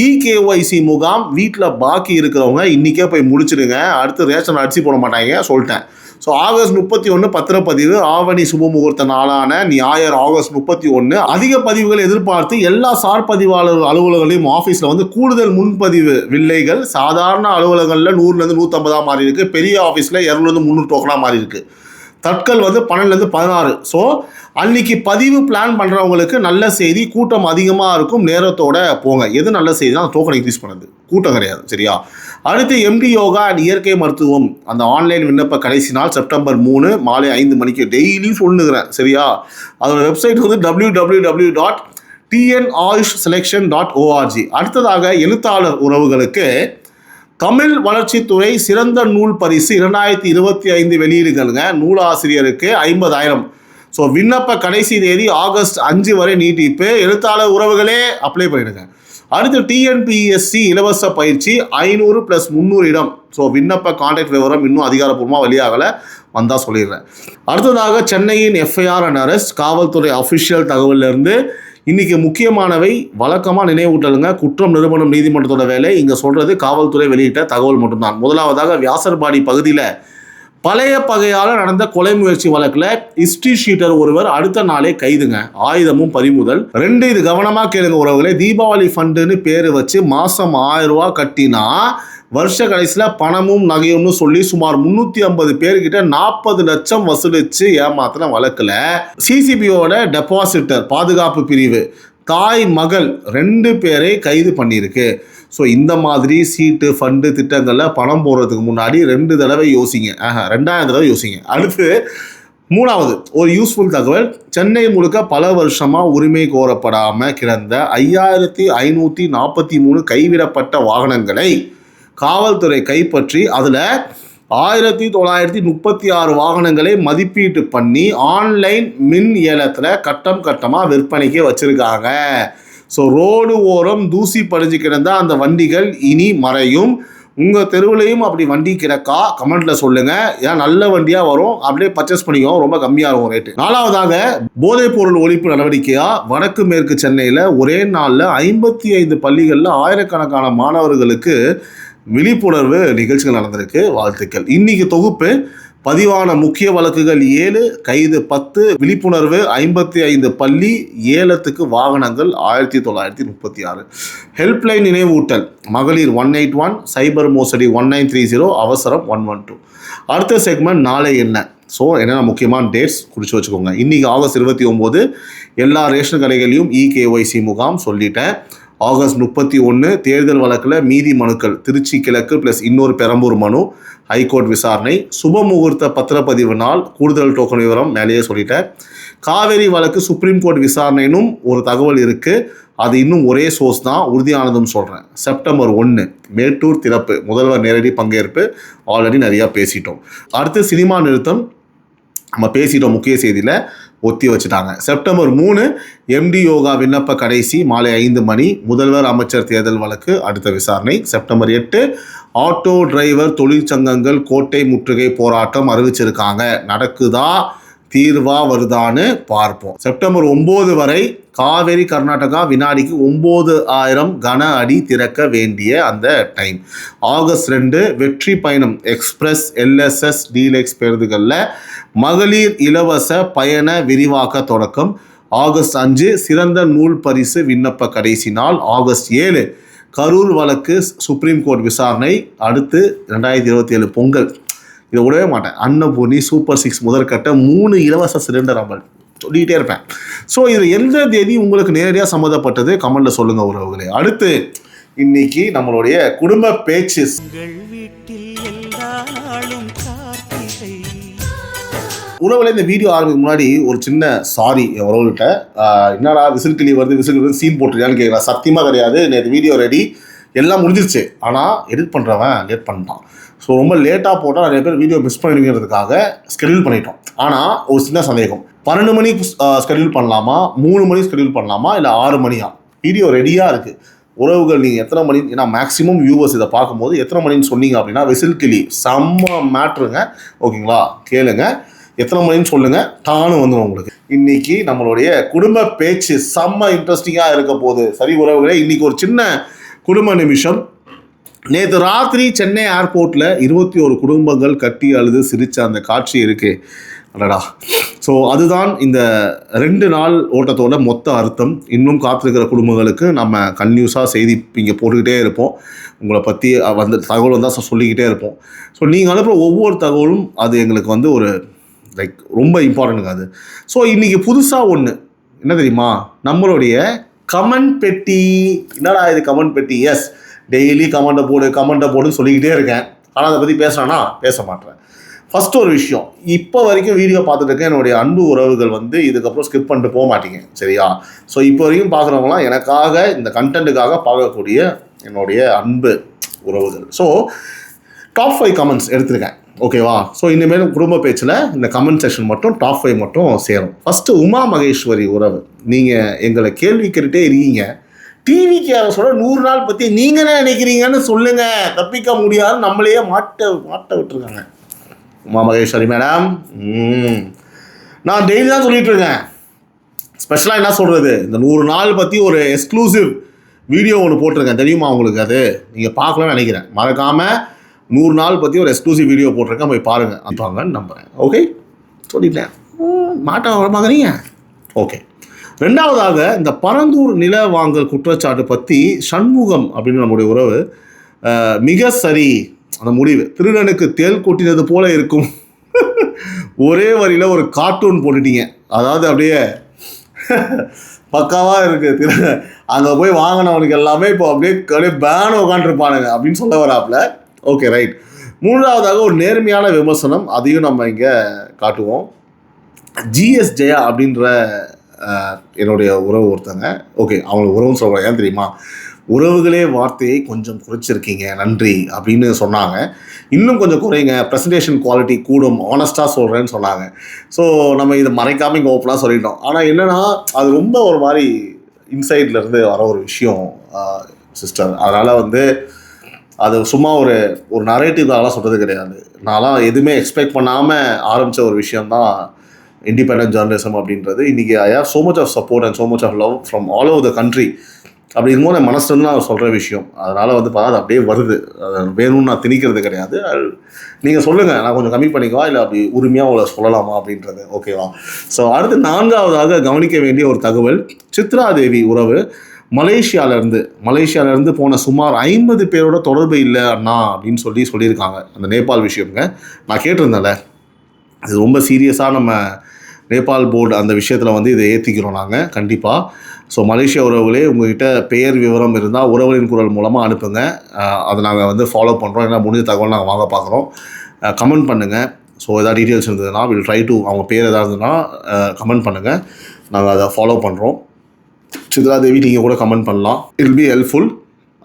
இகேஒய்சி முகாம். வீட்டில் பாக்கி இருக்கிறவங்க இன்றைக்கே போய் முடிச்சிடுங்க. அடுத்து ரேஷன் அரிசி போட மாட்டாங்க சொல்லிட்டேன். ஸோ ஆகஸ்ட் 31 பத்திரப்பதிவு, ஆவணி சுபமுகூர்த்த நாளான ஞாயிறு ஆகஸ்ட் 31. அதிக பதிவுகள் எதிர்பார்த்து எல்லா சார் பதிவாளர் அலுவலகங்களையும் ஆஃபீஸில் வந்து கூடுதல் முன்பதிவு வில்லைகள் சாதாரண அலுவலகங்களில் 100லேருந்து 150 மாறி இருக்குது. பெரிய ஆஃபீஸில் 200லேருந்து 300 டோக்கனாக மாறி இருக்குது. தட்கல் வந்து 12லேருந்து 16. ஸோ அன்றைக்கி பதிவு பிளான் பண்ணுறவங்களுக்கு நல்ல செய்தி, கூட்டம் அதிகமாக இருக்கும், நேரத்தோட போங்க. எது நல்ல செய்தி தான்? டோக்கன் இன்க்ரீஸ் பண்ணுது, கூட்டம் கிடையாது, சரியா? அடுத்து MD யோகா அண்ட் இயற்கை மருத்துவம், அந்த ஆன்லைன் விண்ணப்ப கடைசி நாள் செப்டம்பர் 3 மாலை 5 மணிக்கு. டெய்லி சொல்லுங்கிறேன், சரியா? அதோட வெப்சைட் வந்து www.tnayushselection.org. அடுத்ததாக எழுத்தாளர் உறவுகளுக்கு தமிழ் வளர்ச்சித்துறை சிறந்த நூல் பரிசு 2025 வெளியீடுகளுங்க. நூலாசிரியருக்கு 50,000. ஸோ விண்ணப்ப கடைசி தேதி ஆகஸ்ட் 5 வரை நீட்டிப்பு. எழுத்தாளர் உறவுகளே அப்ளை பண்ணிடுங்க. அடுத்து TNPSC இலவச பயிற்சி 500 + 300 இடம். ஸோ விண்ணப்ப கான்டாக்ட் விவரம் இன்னும் அதிகாரப்பூர்வமாக வெளியாகலை, வந்தால் சொல்லிடுறேன். அடுத்ததாக சென்னையின் FIR அண்ட் அரெஸ்ட், காவல்துறை அஃபிஷியல் தகவலிருந்து இன்றைக்கி முக்கியமானவை வழக்கமாக நினைவூட்டலுங்க. குற்றம் நிரூபணம் நீதிமன்றத்தோட வேலை. இங்கே சொல்கிறது காவல்துறை வெளியிட்ட தகவல் மட்டும்தான். முதலாவதாக வியாசர்பாடி பகுதியில் பழைய பகையால் நடந்த கொலை முயற்சி வழக்கில் ஹிஸ்ட்ரி ஷீட்டர் ஒருவர் அடுத்த நாளே கைதுங்க. ஆயுதமும் பறிமுதல். 2, இது கவனமாக கேளுங்க உறவுகளே, தீபாவளி ஃபண்டுன்னு பேர் வச்சு மாதம் 1000 ரூபா கட்டினா வருஷ கடைசியில் பணமும் நகையும்னு சொல்லி சுமார் 350 பேர்கிட்ட 40 லட்சம் வசூலித்து ஏமாத்தின வழக்கில் CCBயோட டெபாசிட்டர் பாதுகாப்பு பிரிவு தாய் மகள் 2 பேரை கைது பண்ணியிருக்கு. ஸோ இந்த மாதிரி சீட்டு ஃபண்டு திட்டங்களில் பணம் போடுறதுக்கு முன்னாடி 2 தடவை யோசிங்க, 2000 தடவை யோசிங்க. அடுத்து மூணாவது ஒரு யூஸ்ஃபுல் தகவல், சென்னை முழுக்க பல வருஷமாக உரிமை கோரப்படாமல் கிடந்த 5543 கைவிடப்பட்ட வாகனங்களை காவல்துறை கைப்பற்றி அதில் 1936 வாகனங்களை மதிப்பீட்டு பண்ணி ஆன்லைன் மின் ஏலத்தில் கட்டமாக விற்பனைக்கு வச்சுருக்காங்க. ஸோ ரோடு ஓரம் தூசி படிஞ்சு கிடந்த அந்த வண்டிகள் இனி மறையும். உங்கள் தெருவுலையும் அப்படி வண்டி கிடக்கா கமெண்ட்ல சொல்லுங்க. ஏன் நல்ல வண்டியாக வரும், அப்படியே பர்ச்சேஸ் பண்ணிக்கோ, ரொம்ப கம்மியாக இருக்கும் ரேட்டு. நாலாவதாக போதைப் பொருள் ஒழிப்பு நடவடிக்கையாக வடக்கு மேற்கு சென்னையில் ஒரே நாளில் 55 பள்ளிகளில் ஆயிரக்கணக்கான மாணவர்களுக்கு விழிப்புணர்வு நிகழ்ச்சிகள் நடந்திருக்கு. வாழ்த்துக்கள். இன்னைக்கு தொகுப்பு பதிவான முக்கிய வழக்குகள் 7, கைது 10, விழிப்புணர்வு 55 பள்ளி, ஏலத்துக்கு வாகனங்கள் 1936, ஹெல்ப்லைன் நினைவூட்டல் மகளிர் 181, சைபர் மோசடி 1930, அவசரம் 112. அடுத்த செக்மெண்ட் நாளை என்ன. ஸோ என்னென்ன முக்கியமான டேட்ஸ் குறித்து வச்சுக்கோங்க. இன்றைக்கி ஆகஸ்ட் 29 எல்லா ரேஷன் கடைகளையும் EKYC முகாம் சொல்லிட்டேன். ஆகஸ்ட் 31 தேர்தல் வழக்கில் மீதி மனுக்கள், திருச்சி கிழக்கு ப்ளஸ் இன்னொரு பெரம்பூர் மனு, ஹைகோர்ட் விசாரணை, சுப முகூர்த்த பத்திரப்பதிவு நாள், கூடுதல் டோக்கன் விவரம் மேலேயே சொல்லிட்டேன். காவேரி வழக்கு சுப்ரீம் கோர்ட் விசாரணைனும் ஒரு தகவல் இருக்குது. அது இன்னும் ஒரே சோர்ஸ் தான், உறுதியானதும் சொல்கிறேன். செப்டம்பர் 1 மேட்டூர் திறப்பு, முதல்வர் நேரடி பங்கேற்பு, ஆல்ரெடி நிறையா பேசிட்டோம். அடுத்து சினிமா நிறுத்தம் நம்ம பேசிட்டோம், முக்கிய செய்தியில் ஒத்தி வச்சுட்டாங்க. செப்டம்பர் 3 MD யோகா விண்ணப்ப கடைசி மாலை 5 மணி, முதல்வர் அமைச்சர் தேர்தல் வழக்கு அடுத்த விசாரணை. செப்டம்பர் 8 ஆட்டோ டிரைவர் தொழிற்சங்கங்கள் கோட்டை முற்றுகை போராட்டம் அறிவிச்சிருக்காங்க. நடக்குதா, தீர்வா வருதான்னு பார்ப்போம். செப்டம்பர் 9 வரை காவேரி கர்நாடகா வினாடிக்கு 9000 கன அடி திறக்க வேண்டிய அந்த டைம். ஆகஸ்ட் 2 வெற்றி பயணம் எக்ஸ்பிரஸ் LSS டீலக்ஸ் பேருந்துகளில் மகளிர் இலவச பயண விரிவாக்க தொடக்கம். ஆகஸ்ட் 5 சிறந்த நூல் பரிசு விண்ணப்ப கடைசி நாள். ஆகஸ்ட் 7 கரூர் வழக்கு சுப்ரீம் கோர்ட் விசாரணை. அடுத்து 2027 பொங்கல், இதை விடவே மாட்டேன். அன்னபூர்ணி சூப்பர் 6 முதற்கட்ட 3 இலவச சிலிண்டர் அமல் சொல்லிகிட்டே இருப்பேன். ஸோ இது எந்த தேதி உங்களுக்கு நேரடியாக சம்மந்தப்பட்டது கமெண்ட்ல சொல்லுங்க உறவுகளே. அடுத்து இன்னைக்கு நம்மளுடைய குடும்ப பேச்சு. உறவுல இந்த வீடியோ ஆரம்பிக்கு முன்னாடி ஒரு சின்ன சாரி என் உறவுகிட்ட. என்னடா விசில் கிளி வருது சீன் போட்டிருக்கான்னு கேட்குறேன். சத்தியமாக கிடையாது. நேற்று வீடியோ ரெடி, எல்லாம் முடிஞ்சிருச்சு. ஆனால் எடிட் பண்ணுறவன் லேட் பண்ணிட்டான். ஸோ ரொம்ப லேட்டாக போட்டால் நிறைய பேர் வீடியோ மிஸ் பண்ணிடுங்கிறதுக்காக ஸ்கெடியூல் பண்ணிட்டோம். ஆனால் ஒரு சின்ன சந்தேகம், 12 மணிக்கு ஸ்கெடியூல் பண்ணலாமா, 3 மணிக்கு ஸ்கெடியூல் பண்ணலாமா, இல்லை 6 மணியா? வீடியோ ரெடியாக இருக்குது. உறவுகள் நீங்கள் எத்தனை மணி, ஏன்னா மேக்ஸிமம் வியூவர்ஸ் இதை பார்க்கும்போது எத்தனை மணின்னு சொன்னீங்க அப்படின்னா விசில் கிளி செம்ம மேட்ருங்க. ஓகேங்களா, கேளுங்க. எத்தனை மணின்னு சொல்லுங்கள், தானும் வந்துடும் உங்களுக்கு. இன்னைக்கு நம்மளுடைய குடும்ப பேச்சு செம்ம இன்ட்ரெஸ்டிங்காக இருக்க போகுது. சரி உறவுகளே, இன்னைக்கு ஒரு சின்ன குடும்ப நிமிஷம். நேற்று ராத்திரி சென்னை ஏர்போர்ட்டில் 21 குடும்பங்கள் கட்டி அழுது சிரித்த அந்த காட்சி இருக்குது. அடடா. ஸோ அதுதான் இந்த 2 நாள் ஓட்டத்தோட மொத்த அர்த்தம். இன்னும் காத்திருக்கிற குடும்பங்களுக்கு நம்ம கன்யூஸாக செய்தி இங்கே போட்டுக்கிட்டே இருப்போம். உங்களை பற்றி தகவல் வந்தால் சொல்லிக்கிட்டே இருப்போம். ஸோ நீங்கள் அனுப்புகிற ஒவ்வொரு தகவலும் அது எங்களுக்கு ஒரு ரொம்ப இம்பார்ட்டன்ட்டுங்க அது. ஸோ இன்றைக்கி புதுசாக ஒன்று என்ன தெரியுமா, நம்மளுடைய கமெண்ட் பெட்டி. என்னடா இது கமெண்ட் பெட்டி? எஸ், டெய்லி கமெண்ட்டை போடுன்னு சொல்லிக்கிட்டே இருக்கேன். ஆனால் அதை பற்றி பேசுகிறானா பேச மாட்டேன். ஃபஸ்ட்டு ஒரு விஷயம், இப்போ வரைக்கும் வீடியோ பார்த்துட்டு இருக்கேன் என்னுடைய அன்பு உறவுகள் இதுக்கப்புறம் ஸ்கிப் பண்ணிட்டு போக மாட்டீங்க, சரியா? ஸோ இப்போ வரைக்கும் பார்க்குறவங்களாம் எனக்காக இந்த கண்டென்ட்டுக்காக பார்க்கக்கூடிய என்னுடைய அன்பு உறவுகள். ஸோ டாப் 5 கமெண்ட்ஸ் எடுத்திருக்கேன், ஓகேவா? ஸோ இனிமேல் குடும்ப பேச்சில் இந்த கமெண்ட் செக்ஷன் மட்டும் டாப் 5 மட்டும் சேரும். ஃபஸ்ட்டு உமா மகேஸ்வரி உறவு, நீங்கள் எங்களை கேள்வி கேட்டுகிட்டே இருக்கீங்க. டிவி கேரஸோட 100 நாள் பற்றி நீங்கள் என்ன நினைக்கிறீங்கன்னு சொல்லுங்கள், தப்பிக்க முடியாது, நம்மளையே மாட்ட விட்டுருக்காங்க. உமா மகேஸ்வரி மேடம், நான் டெய்லி தான் சொல்லிட்டு இருக்கேன். ஸ்பெஷலாக என்ன சொல்கிறது, இந்த 100 நாள் பற்றி ஒரு எக்ஸ்க்ளூசிவ் வீடியோ ஒன்று போட்டிருக்கேன், தெரியுமா உங்களுக்கு? அது நீங்கள் பார்க்கலாம்னு நினைக்கிறேன். மறக்காமல் 100 நாள் பற்றி ஒரு எக்ஸ்க்ளூசிவ் வீடியோ போட்டிருக்கேன், போய் பாருங்கள். அப்பாங்கன்னு நம்புகிறேன். ஓகே, சொல்லிட்டேன். மாட்ட வரமாகறீங்க. ஓகே. 2வதாக இந்த பரந்தூர் நில வாங்கல் குற்றச்சாட்டு பற்றி சண்முகம் அப்படின்னு நம்முடைய உறவு, மிக சரி அந்த முடிவு, திருடனுக்கு தேல் கொட்டினது போல இருக்கும். ஒரே வரியில் ஒரு கார்ட்டூன் போட்டுட்டீங்க. அதாவது அப்படியே பக்காவாக இருக்குது. அங்கே போய் வாங்கினவனுக்கு எல்லாமே இப்போ அப்படியே பேன் உட்காந்துருப்பானுங்க அப்படின்னு சொல்ல வராப்புல. Okay, right. 3வதாக ஒரு நேர்மையான விமர்சனம், அதையும் நம்ம இங்கே காட்டுவோம். ஜிஎஸ் ஜெயா அப்படின்ற என்னுடைய உறவு ஒருத்தங்க, ஓகே அவங்களுக்கு உறவுன்னு சொல்கிறேன், ஏன் தெரியுமா, உறவுகளே வார்த்தையை கொஞ்சம் குறைச்சிருக்கீங்க நன்றி அப்படின்னு சொன்னாங்க. இன்னும் கொஞ்சம் குறைங்க, ப்ரெசன்டேஷன் குவாலிட்டி கூடும், ஆனஸ்ட்டாக சொல்கிறேன்னு சொன்னாங்க. ஸோ நம்ம இதை மறைக்காமல் இங்கே ஓப்பனாக சொல்லிட்டோம். ஆனால் என்னென்னா அது ரொம்ப ஒரு மாதிரி இன்சைட்லேருந்து வர ஒரு விஷயம் சிஸ்டர். அதனால் வந்து அது சும்மா ஒரு நரேட்டிவ்காகலாம் சொல்கிறது கிடையாது. நான்லாம் எதுவுமே எக்ஸ்பெக்ட் பண்ணாமல் ஆரம்பித்த ஒரு விஷயந்தான் இண்டிபெண்டன்ட் ஜேர்னலிசம் அப்படின்றது. இன்றைக்கி I have so much of support and so much of love from all over the country. அப்படி இருக்கும்போது என் மனசுலேருந்து நான் சொல்கிற விஷயம். அதனால் வந்து பார்த்தா அது அப்படியே வருது. அது வேணும்னு நான் திணிக்கிறது கிடையாது. நீங்கள் சொல்லுங்கள், நான் கொஞ்சம் கம்மி பண்ணிக்குவா இல்லை அப்படி உரிமையாக உங்களை சொல்லலாமா அப்படின்றது, ஓகேவா? ஸோ அடுத்து 4வதாக கவனிக்க வேண்டிய ஒரு தகவல், சித்ரா தேவி உறவு மலேசியாவிலேருந்து போன சுமார் 50 பேரோட தொடர்பு இல்லை அண்ணா அப்படின்னு சொல்லியிருக்காங்க. அந்த நேபாள் விஷயம்ங்க நான் கேட்டிருந்தேன்ல, அது ரொம்ப சீரியஸாக நம்ம நேபாள் போர்டு அந்த விஷயத்தில் வந்து இதை ஏற்றிக்கிறோம் நாங்கள் கண்டிப்பாக. ஸோ மலேசியா உறவுகளே, உங்கள்கிட்ட பெயர் விவரம் இருந்தால் உறவுகளின் குரல் மூலமாக அனுப்புங்க. அதை நாங்கள் வந்து ஃபாலோ பண்ணுறோம். ஏன்னா முடிஞ்ச தகவல் நாங்கள் வாங்க பார்க்குறோம். கமெண்ட் பண்ணுங்கள். ஸோ எதாவது டீட்டெயில்ஸ் இருந்ததுன்னா வில் ட்ரை டு, அவங்க பேர் எதாவது இருந்ததுன்னா கமெண்ட் பண்ணுங்கள், நாங்கள் அதை ஃபாலோ பண்ணுறோம். சித்ரா தேவி நீங்கள் கூட கமெண்ட் பண்ணலாம், இட் வில் பி ஹெல்ப்ஃபுல்.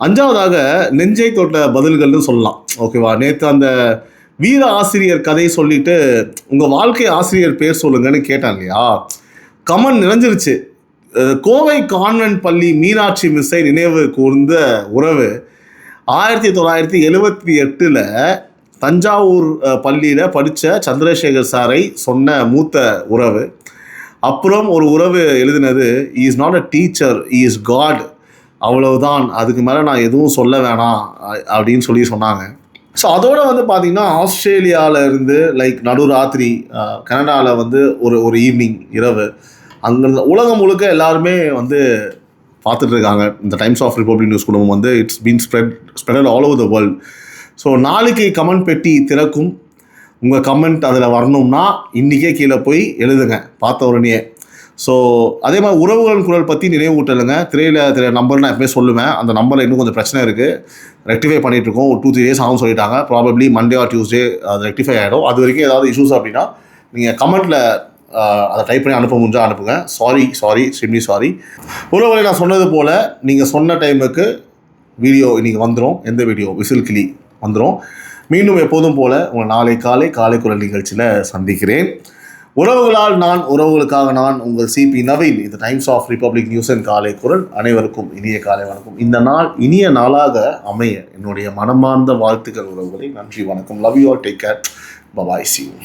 5வதாக நெஞ்சை தொட்ட பதில்கள்னு சொல்லலாம், ஓகேவா? நேற்று அந்த வீர ஆசிரியர் கதை சொல்லிவிட்டு உங்கள் வாழ்க்கை ஆசிரியர் பேர் சொல்லுங்கன்னு கேட்டாங்க இல்லையா, கமெண்ட் நிறைஞ்சிருச்சு. கோவை கான்வென்ட் பள்ளி மீனாட்சி மிஸ்ஸை நினைவு கூர்ந்த உறவு 1978 தஞ்சாவூர் பள்ளியில் படித்த சந்திரசேகர் சாரை சொன்ன மூத்த உறவு. அப்புறம் ஒரு உறவு எழுதினது, is not a teacher, is God, அவ்வளவுதான், அதுக்கு மேலே நான் எதுவும் சொல்ல வேணாம் அப்படின்னு சொன்னாங்க. ஸோ அதோடு வந்து பார்த்திங்கன்னா ஆஸ்திரேலியாவிலேருந்து லைக் நடுராத்திரி, கனடாவில் வந்து ஒரு ஈவினிங் இரவு, அங்கே உலகம் முழுக்க எல்லாருமே வந்து பார்த்துட்ருக்காங்க. இந்த டைம்ஸ் ஆஃப் ரிப்பப்ளிக் நியூஸ் குடும்பம் வந்து it's been spread all over the world. So நாளைக்கு கமெண்ட் பெட்டி திறக்கும். உங்கள் கமெண்ட் அதில் வரணும்னா இன்றைக்கே கீழே போய் எழுதுங்க பார்த்த உடனே. ஸோ அதே மாதிரி உறவுகளின் குரல் பற்றி நினைவூட்டலுங்க. திரையில் நம்பர் நான் எப்பவுமே சொல்லுவேன். அந்த நம்பரில் இன்னும் கொஞ்சம் பிரச்சனை இருக்குது, ரெக்டிஃபை பண்ணிகிட்ருக்கோம். ஒரு 2-3 days ஆகும் சொல்லிட்டாங்க. ப்ராபப்ளி மண்டே ஆர் டியூஸ்டே அது ரெக்டிஃபை ஆகிடும். அது வரைக்கும் ஏதாவது இஷ்யூஸ் அப்படின்னா நீங்கள் கமெண்ட்டில் அதை டைப் பண்ணி அனுப்ப முடிஞ்சால் அனுப்புங்க. Sorry extremely sorry. உறவுகளை நான் சொன்னது போல் நீங்கள் சொன்ன டைமுக்கு வீடியோ இன்றைக்கி வந்துடும். எந்த வீடியோ? விசில் கிளி வந்துடும். மீண்டும் எப்போதும் போல் உங்கள் நாளை காலை குரல் நிகழ்ச்சியில் சந்திக்கிறேன். உறவுகளால் நான், உறவுகளுக்காக நான், உங்கள் சிபி நவீன். இது Times of Republic News and காலை குரல். அனைவருக்கும் இனிய காலை வணக்கம். இந்த நாள் இனிய நாளாக அமைய என்னுடைய மனமார்ந்த வாழ்த்துக்கள் உறவுகளை. நன்றி, வணக்கம். Love you all. Take care. Bye bye. See you.